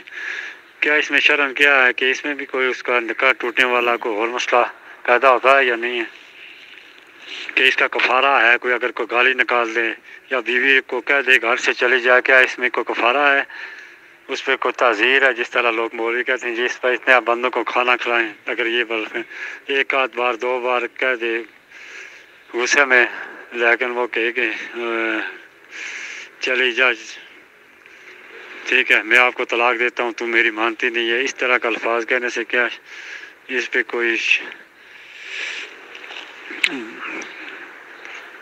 کیا اس میں شرم کیا ہے کہ اس میں بھی کوئی اس کا نکاح ٹوٹنے والا کوئی اور مسئلہ پیدا ہوتا ہے یا نہیں ہے؟ کہ اس کا کفارہ ہے، کوئی اگر کوئی گالی نکال دے یا بیوی کو کہہ دے گھر سے چلی جائے، کیا اس میں کوئی کفارہ ہے؟ اس پہ کوئی تعزیر ہے؟ جس طرح لوگ مولوی کہتے ہیں جی اس پر اتنے بندوں کو کھانا کھلائیں، اگر یہ بلکہ ایک آدھ بار دو بار کہہ دے غصے میں، لیکن وہ کہے کہ چلی جا، ٹھیک ہے میں آپ کو طلاق دیتا ہوں، تم میری مانتی نہیں ہے، اس طرح کا الفاظ کہنے سے کیا اس پہ کوئی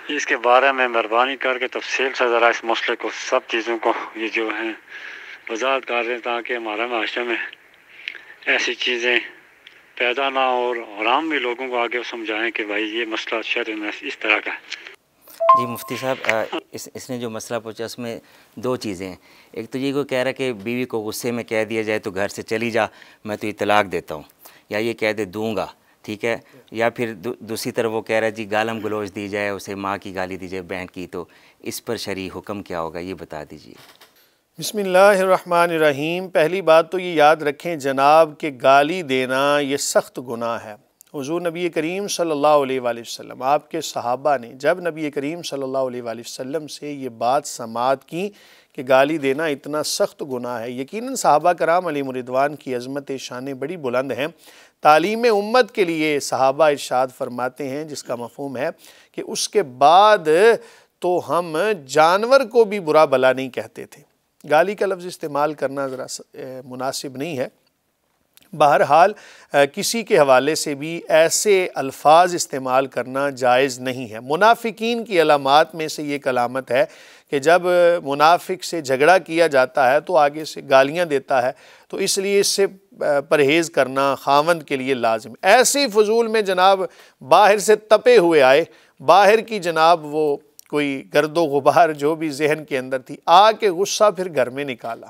اس کے بارے میں مہربانی کر کے تفصیل سے ذرا اس مسئلے کو سب چیزوں کو یہ جو ہیں وضاحت کر دیں تاکہ ہمارے معاشرے میں ایسی چیزیں پیدا نہ ہو، اور ہم بھی لوگوں کو آگے سمجھائیں کہ بھائی یہ مسئلہ شرع میں اس طرح کا ہے. جی مفتی صاحب، اس نے جو مسئلہ پوچھا اس میں دو چیزیں ہیں. ایک تو یہ کو کہہ رہا ہے کہ بیوی کو غصے میں کہہ دیا جائے تو گھر سے چلی جا، میں تو یہ طلاق دیتا ہوں، یا یہ کہہ دے دوں گا، ٹھیک ہے. یا پھر دوسری طرف وہ کہہ رہا ہے جی گالم گلوچ دی جائے، اسے ماں کی گالی دی جائے، بہن کی، تو اس پر شرعی حکم کیا ہوگا یہ بتا دیجیے. بسم اللہ الرحمن الرحیم. پہلی بات تو یہ یاد رکھیں جناب کہ گالی دینا یہ سخت گناہ ہے. حضور نبی کریم صلی اللہ علیہ وآلہ وسلم، آپ کے صحابہ نے جب نبی کریم صلی اللہ علیہ وآلہ وسلم سے یہ بات سماعت کی کہ گالی دینا اتنا سخت گناہ ہے، یقیناً صحابہ کرام علیہم الرضوان کی عظمت شانیں بڑی بلند ہیں. تعلیم امت کے لیے صحابہ ارشاد فرماتے ہیں، جس کا مفہوم ہے کہ اس کے بعد تو ہم جانور کو بھی برا بلا نہیں کہتے تھے. گالی کا لفظ استعمال کرنا ذرا مناسب نہیں ہے. بہرحال کسی کے حوالے سے بھی ایسے الفاظ استعمال کرنا جائز نہیں ہے. منافقین کی علامات میں سے یہ ایک علامت ہے کہ جب منافق سے جھگڑا کیا جاتا ہے تو آگے سے گالیاں دیتا ہے، تو اس لیے اس سے پرہیز کرنا خاوند کے لیے لازم. ایسے فضول میں جناب باہر سے تپے ہوئے آئے، باہر کی جناب وہ کوئی گرد و غبار جو بھی ذہن کے اندر تھی، آ کے غصہ پھر گھر میں نکالا،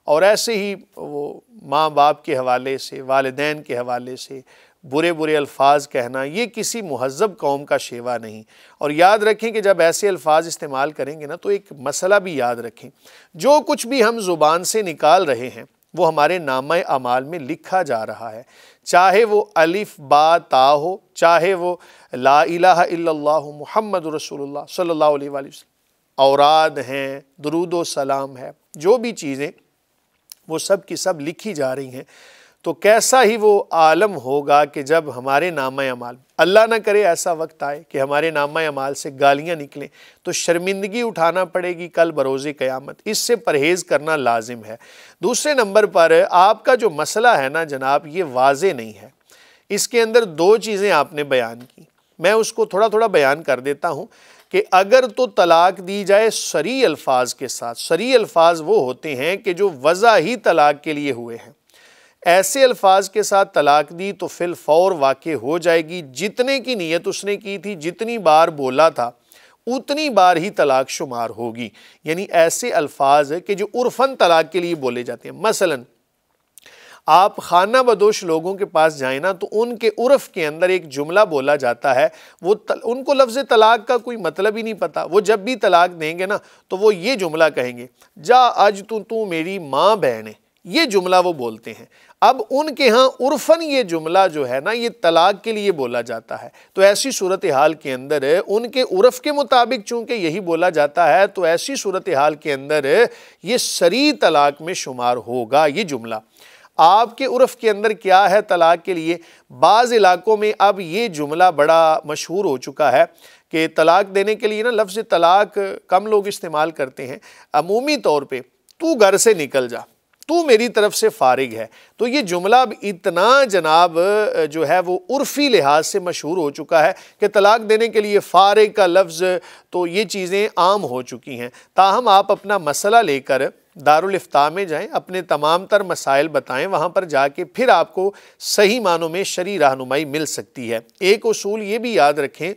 اور ایسے ہی وہ ماں باپ کے حوالے سے، والدین کے حوالے سے برے برے الفاظ کہنا، یہ کسی مہذب قوم کا شیوا نہیں. اور یاد رکھیں کہ جب ایسے الفاظ استعمال کریں گے نا تو ایک مسئلہ بھی یاد رکھیں، جو کچھ بھی ہم زبان سے نکال رہے ہیں وہ ہمارے نامہ اعمال میں لکھا جا رہا ہے، چاہے وہ الف با تا ہو، چاہے وہ لا الہ الا اللہ محمد رسول اللہ صلی اللہ علیہ وآلہ وسلم، اوراد ہیں، درود و سلام ہے، جو بھی چیزیں وہ سب کی سب لکھی جا رہی ہیں. تو کیسا ہی وہ عالم ہوگا کہ جب ہمارے نامہ اعمال، اللہ نہ کرے ایسا وقت آئے کہ ہمارے نامہ اعمال سے گالیاں نکلیں تو شرمندگی اٹھانا پڑے گی کل بروز قیامت. اس سے پرہیز کرنا لازم ہے. دوسرے نمبر پر آپ کا جو مسئلہ ہے نا جناب، یہ واضح نہیں ہے. اس کے اندر دو چیزیں آپ نے بیان کی، میں اس کو تھوڑا تھوڑا بیان کر دیتا ہوں کہ اگر تو طلاق دی جائے صریح الفاظ کے ساتھ، صریح الفاظ وہ ہوتے ہیں کہ جو وضع ہی طلاق کے لیے ہوئے ہیں، ایسے الفاظ کے ساتھ طلاق دی تو فی الفور واقع ہو جائے گی. جتنے کی نیت اس نے کی تھی، جتنی بار بولا تھا، اتنی بار ہی طلاق شمار ہوگی. یعنی ایسے الفاظ کہ جو عرفاً طلاق کے لیے بولے جاتے ہیں. مثلاً آپ خانہ بدوش لوگوں کے پاس جائیں نا تو ان کے عرف کے اندر ایک جملہ بولا جاتا ہے، وہ ان کو لفظ طلاق کا کوئی مطلب ہی نہیں پتا. وہ جب بھی طلاق دیں گے نا تو وہ یہ جملہ کہیں گے، جا آج تو میری ماں بہن ہے، یہ جملہ وہ بولتے ہیں. اب ان کے ہاں عرفاً یہ جملہ جو ہے نا یہ طلاق کے لیے بولا جاتا ہے. تو ایسی صورتحال کے اندر ان کے عرف کے مطابق چونکہ یہی بولا جاتا ہے تو ایسی صورتحال کے اندر یہ صریح طلاق میں شمار ہوگا. یہ جملہ آپ کے عرف کے اندر کیا ہے طلاق کے لیے؟ بعض علاقوں میں اب یہ جملہ بڑا مشہور ہو چکا ہے کہ طلاق دینے کے لیے نا لفظ طلاق کم لوگ استعمال کرتے ہیں. عمومی طور پہ تو گھر سے نکل جا، تو میری طرف سے فارغ ہے. تو یہ جملہ اب اتنا جناب جو ہے وہ عرفی لحاظ سے مشہور ہو چکا ہے کہ طلاق دینے کے لیے فارغ کا لفظ، تو یہ چیزیں عام ہو چکی ہیں. تاہم آپ اپنا مسئلہ لے کر دارالافتاء میں جائیں، اپنے تمام تر مسائل بتائیں، وہاں پر جا کے پھر آپ کو صحیح معنوں میں شرعی رہنمائی مل سکتی ہے. ایک اصول یہ بھی یاد رکھیں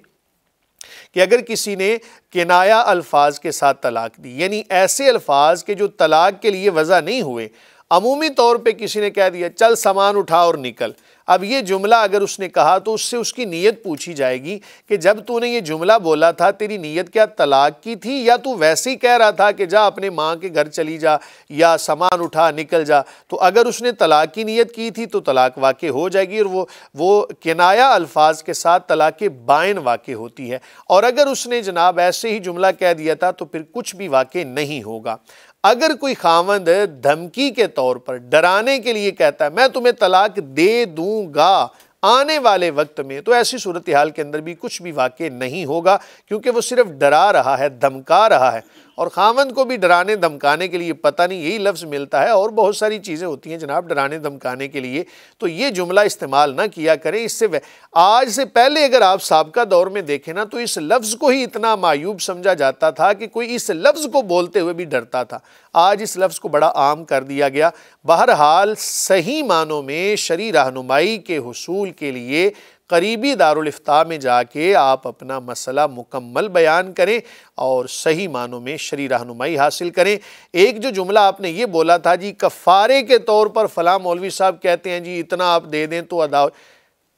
کہ اگر کسی نے کنایہ الفاظ کے ساتھ طلاق دی، یعنی ایسے الفاظ کے جو طلاق کے لیے وضع نہیں ہوئے، عمومی طور پہ کسی نے کہہ دیا چل سامان اٹھا اور نکل. اب یہ جملہ اگر اس نے کہا تو اس سے اس کی نیت پوچھی جائے گی کہ جب تو نے یہ جملہ بولا تھا تیری نیت کیا طلاق کی تھی یا تو ویسے ہی کہہ رہا تھا کہ جا اپنے ماں کے گھر چلی جا یا سامان اٹھا نکل جا. تو اگر اس نے طلاق کی نیت کی تھی تو طلاق واقع ہو جائے گی اور وہ کنایہ الفاظ کے ساتھ طلاق بائن واقع ہوتی ہے. اور اگر اس نے جناب ایسے ہی جملہ کہہ دیا تھا تو پھر کچھ بھی واقع نہیں ہوگا. اگر کوئی خاوند دھمکی کے طور پر ڈرانے کے لیے کہتا ہے میں تمہیں طلاق دے دوں گا آنے والے وقت میں، تو ایسی صورتحال کے اندر بھی کچھ بھی واقع نہیں ہوگا، کیونکہ وہ صرف ڈرا رہا ہے، دھمکا رہا ہے. اور خاوند کو بھی ڈرانے دھمکانے کے لیے پتہ نہیں یہی لفظ ملتا ہے، اور بہت ساری چیزیں ہوتی ہیں جناب ڈرانے دھمکانے کے لیے. تو یہ جملہ استعمال نہ کیا کریں. اس سے آج سے پہلے اگر آپ سابقہ دور میں دیکھیں نا تو اس لفظ کو ہی اتنا معیوب سمجھا جاتا تھا کہ کوئی اس لفظ کو بولتے ہوئے بھی ڈرتا تھا. آج اس لفظ کو بڑا عام کر دیا گیا. بہرحال صحیح معنوں میں شرعی رہنمائی کے حصول کے لیے قریبی دارالافتاء میں جا کے آپ اپنا مسئلہ مکمل بیان کریں اور صحیح معنوں میں شرعی رہنمائی حاصل کریں. ایک جو جملہ آپ نے یہ بولا تھا جی کفارے کے طور پر فلاں مولوی صاحب کہتے ہیں جی اتنا آپ دے دیں تو ادا،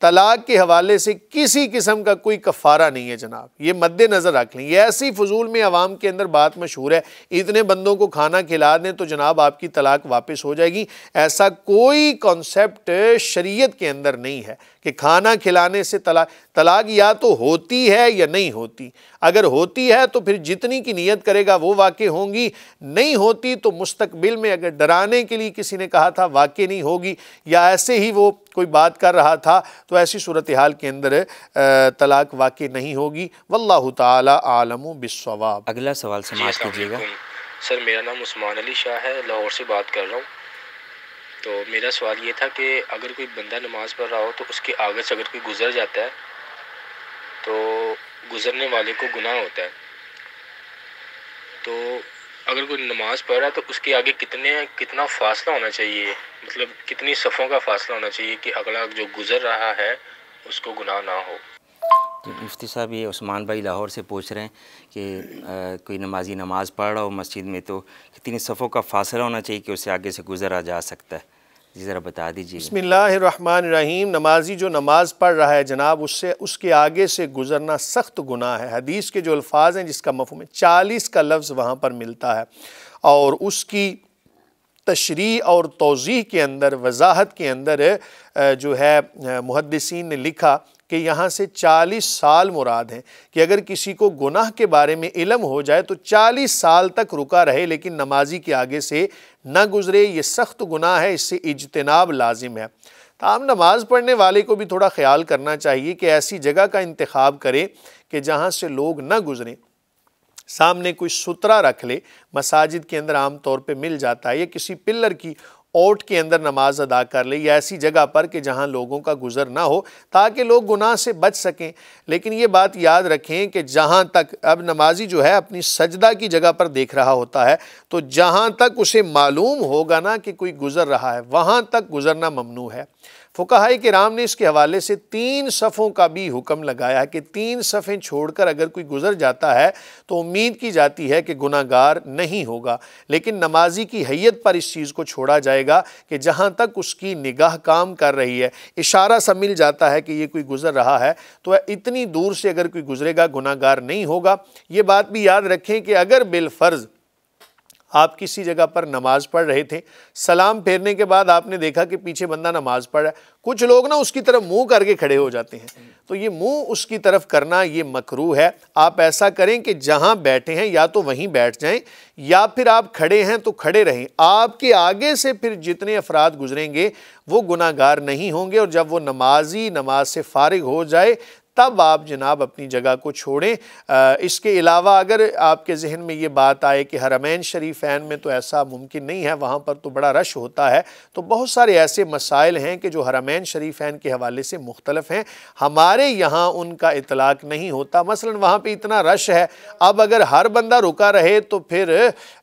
طلاق کے حوالے سے کسی قسم کا کوئی کفارہ نہیں ہے جناب، یہ مد نظر رکھ لیں. یہ ایسی فضول میں عوام کے اندر بات مشہور ہے اتنے بندوں کو کھانا کھلا دیں تو جناب آپ کی طلاق واپس ہو جائے گی. ایسا کوئی کانسیپٹ شریعت کے اندر نہیں ہے کہ کھانا کھلانے سے طلاق یا تو ہوتی ہے یا نہیں ہوتی. اگر ہوتی ہے تو پھر جتنی کی نیت کرے گا وہ واقع ہوں گی، نہیں ہوتی تو مستقبل میں اگر ڈرانے کے لیے کسی نے کہا تھا واقع نہیں ہوگی، یا ایسے ہی وہ کوئی بات کر رہا تھا تو ایسی صورتحال کے اندر طلاق واقع نہیں ہوگی. واللہ تعالی عالم بالصواب. اگلا سوال سماعت کیجیے گا. سر میرا نام عثمان علی شاہ ہے، لاہور سے بات کر رہا ہوں. تو میرا سوال یہ تھا کہ اگر کوئی بندہ نماز پڑھ رہا ہو تو اس کے آگے سے اگر کوئی گزر جاتا ہے تو گزرنے والے کو گناہ ہوتا ہے. تو اگر کوئی نماز پڑھ رہا ہے تو اس کے آگے کتنا فاصلہ ہونا چاہیے، مطلب کتنی صفوں کا فاصلہ ہونا چاہیے کہ اگلا جو گزر رہا ہے اس کو گناہ نہ ہو؟ مفتی صاحب یہ عثمان بھائی لاہور سے پوچھ رہے ہیں کہ کوئی نمازی نماز پڑھ رہا ہو مسجد میں تو کتنی صفوں کا فاصلہ ہونا چاہیے کہ اسے آگے سے گزرا جا سکتا ہے؟ جی ذرا بتا دیجیے. بسم اللہ الرحمن الرحیم. نمازی جو نماز پڑھ رہا ہے جناب اس کے آگے سے گزرنا سخت گناہ ہے. حدیث کے جو الفاظ ہیں جس کا مفہوم ہے 40 کا لفظ وہاں پر ملتا ہے، اور اس کی تشریح اور توضیح کے اندر وضاحت کے اندر جو ہے محدثین نے لکھا کہ یہاں سے 40 سال مراد ہیں، کہ اگر کسی کو گناہ کے بارے میں علم ہو جائے تو 40 سال تک رکا رہے لیکن نمازی کے آگے سے نہ گزرے. یہ سخت گناہ ہے، اس سے اجتناب لازم ہے. تاہم نماز پڑھنے والے کو بھی تھوڑا خیال کرنا چاہیے کہ ایسی جگہ کا انتخاب کرے کہ جہاں سے لوگ نہ گزریں. سامنے کوئی سترہ رکھ لے، مساجد کے اندر عام طور پہ مل جاتا ہے، یا کسی پلر کی اوٹ کے اندر نماز ادا کر لے، یا ایسی جگہ پر کہ جہاں لوگوں کا گزر نہ ہو تاکہ لوگ گناہ سے بچ سکیں. لیکن یہ بات یاد رکھیں کہ جہاں تک اب نمازی جو ہے اپنی سجدہ کی جگہ پر دیکھ رہا ہوتا ہے تو جہاں تک اسے معلوم ہوگا نا کہ کوئی گزر رہا ہے وہاں تک گزرنا ممنوع ہے. فقہائے کرام نے اس کے حوالے سے 3 صفوں کا بھی حکم لگایا کہ 3 صفیں چھوڑ کر اگر کوئی گزر جاتا ہے تو امید کی جاتی ہے کہ گناہ گار نہیں ہوگا. لیکن نمازی کی حیت پر اس چیز کو چھوڑا جائے گا کہ جہاں تک اس کی نگاہ کام کر رہی ہے، اشارہ سا مل جاتا ہے کہ یہ کوئی گزر رہا ہے تو اتنی دور سے اگر کوئی گزرے گا گناہ گار نہیں ہوگا. یہ بات بھی یاد رکھیں کہ اگر بالفرض آپ کسی جگہ پر نماز پڑھ رہے تھے، سلام پھیرنے کے بعد آپ نے دیکھا کہ پیچھے بندہ نماز پڑھ رہا ہے، کچھ لوگ نا اس کی طرف منہ کر کے کھڑے ہو جاتے ہیں، تو یہ منہ اس کی طرف کرنا یہ مکروہ ہے. آپ ایسا کریں کہ جہاں بیٹھے ہیں یا تو وہیں بیٹھ جائیں، یا پھر آپ کھڑے ہیں تو کھڑے رہیں. آپ کے آگے سے پھر جتنے افراد گزریں گے وہ گناہ گار نہیں ہوں گے، اور جب وہ نمازی نماز سے فارغ ہو جائے تب آپ جناب اپنی جگہ کو چھوڑیں. اس کے علاوہ اگر آپ کے ذہن میں یہ بات آئے کہ حرمین شریفین میں تو ایسا ممکن نہیں ہے، وہاں پر تو بڑا رش ہوتا ہے، تو بہت سارے ایسے مسائل ہیں کہ جو حرمین شریفین کے حوالے سے مختلف ہیں. ہمارے یہاں ان کا اطلاق نہیں ہوتا. مثلا وہاں پہ اتنا رش ہے، اب اگر ہر بندہ رکا رہے تو پھر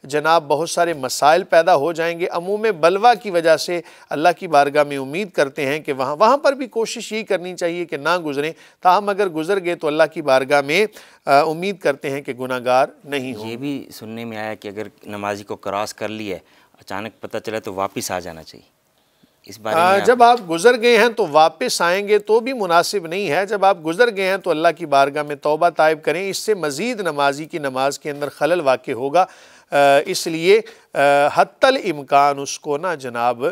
جناب بہت سارے مسائل پیدا ہو جائیں گے. عموم بلوہ کی وجہ سے اللہ کی بارگاہ میں امید کرتے ہیں کہ وہاں پر بھی کوشش یہی کرنی چاہیے کہ نہ گزریں. ہم اگر گزر گئے تو اللہ کی بارگاہ میں امید کرتے ہیں کہ گناہ گار نہیں ہوں. یہ بھی سننے میں آیا کہ اگر نمازی کو کراس کر لیا اچانک پتہ چلا تو واپس آ جانا چاہیے، اس بارے میں جب آپ گزر گئے ہیں تو واپس آئیں گے تو بھی مناسب نہیں ہے. جب آپ گزر گئے ہیں تو اللہ کی بارگاہ میں توبہ طائب کریں. اس سے مزید نمازی کی نماز کے اندر خلل واقع ہوگا. اس لیے حتی الامکان اس کو نا جناب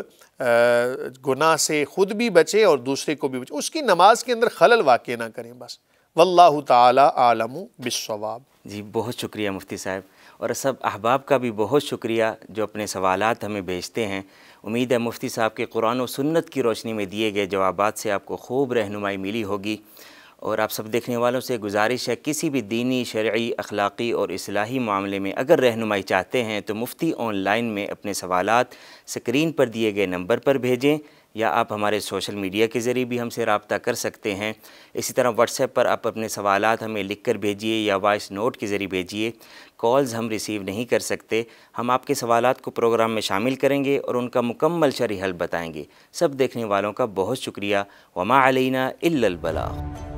گناہ سے خود بھی بچے اور دوسرے کو بھی بچے, اس کی نماز کے اندر خلل واقع نہ کریں بس. واللہ تعالی عالم بالصواب. جی بہت شکریہ مفتی صاحب, اور سب احباب کا بھی بہت شکریہ جو اپنے سوالات ہمیں بھیجتے ہیں. امید ہے مفتی صاحب کے قرآن و سنت کی روشنی میں دیے گئے جوابات سے آپ کو خوب رہنمائی ملی ہوگی. اور آپ سب دیکھنے والوں سے گزارش ہے, کسی بھی دینی, شرعی, اخلاقی اور اصلاحی معاملے میں اگر رہنمائی چاہتے ہیں تو مفتی آن لائن میں اپنے سوالات سکرین پر دیے گئے نمبر پر بھیجیں, یا آپ ہمارے سوشل میڈیا کے ذریعے بھی ہم سے رابطہ کر سکتے ہیں. اسی طرح واٹس ایپ پر آپ اپنے سوالات ہمیں لکھ کر بھیجیے یا وائس نوٹ کے ذریعے بھیجیے. کالز ہم ریسیو نہیں کر سکتے. ہم آپ کے سوالات کو پروگرام میں شامل کریں گے اور ان کا مکمل شرعی حل بتائیں گے. سب دیکھنے والوں کا بہت شکریہ. وما علینا الا البلاغ.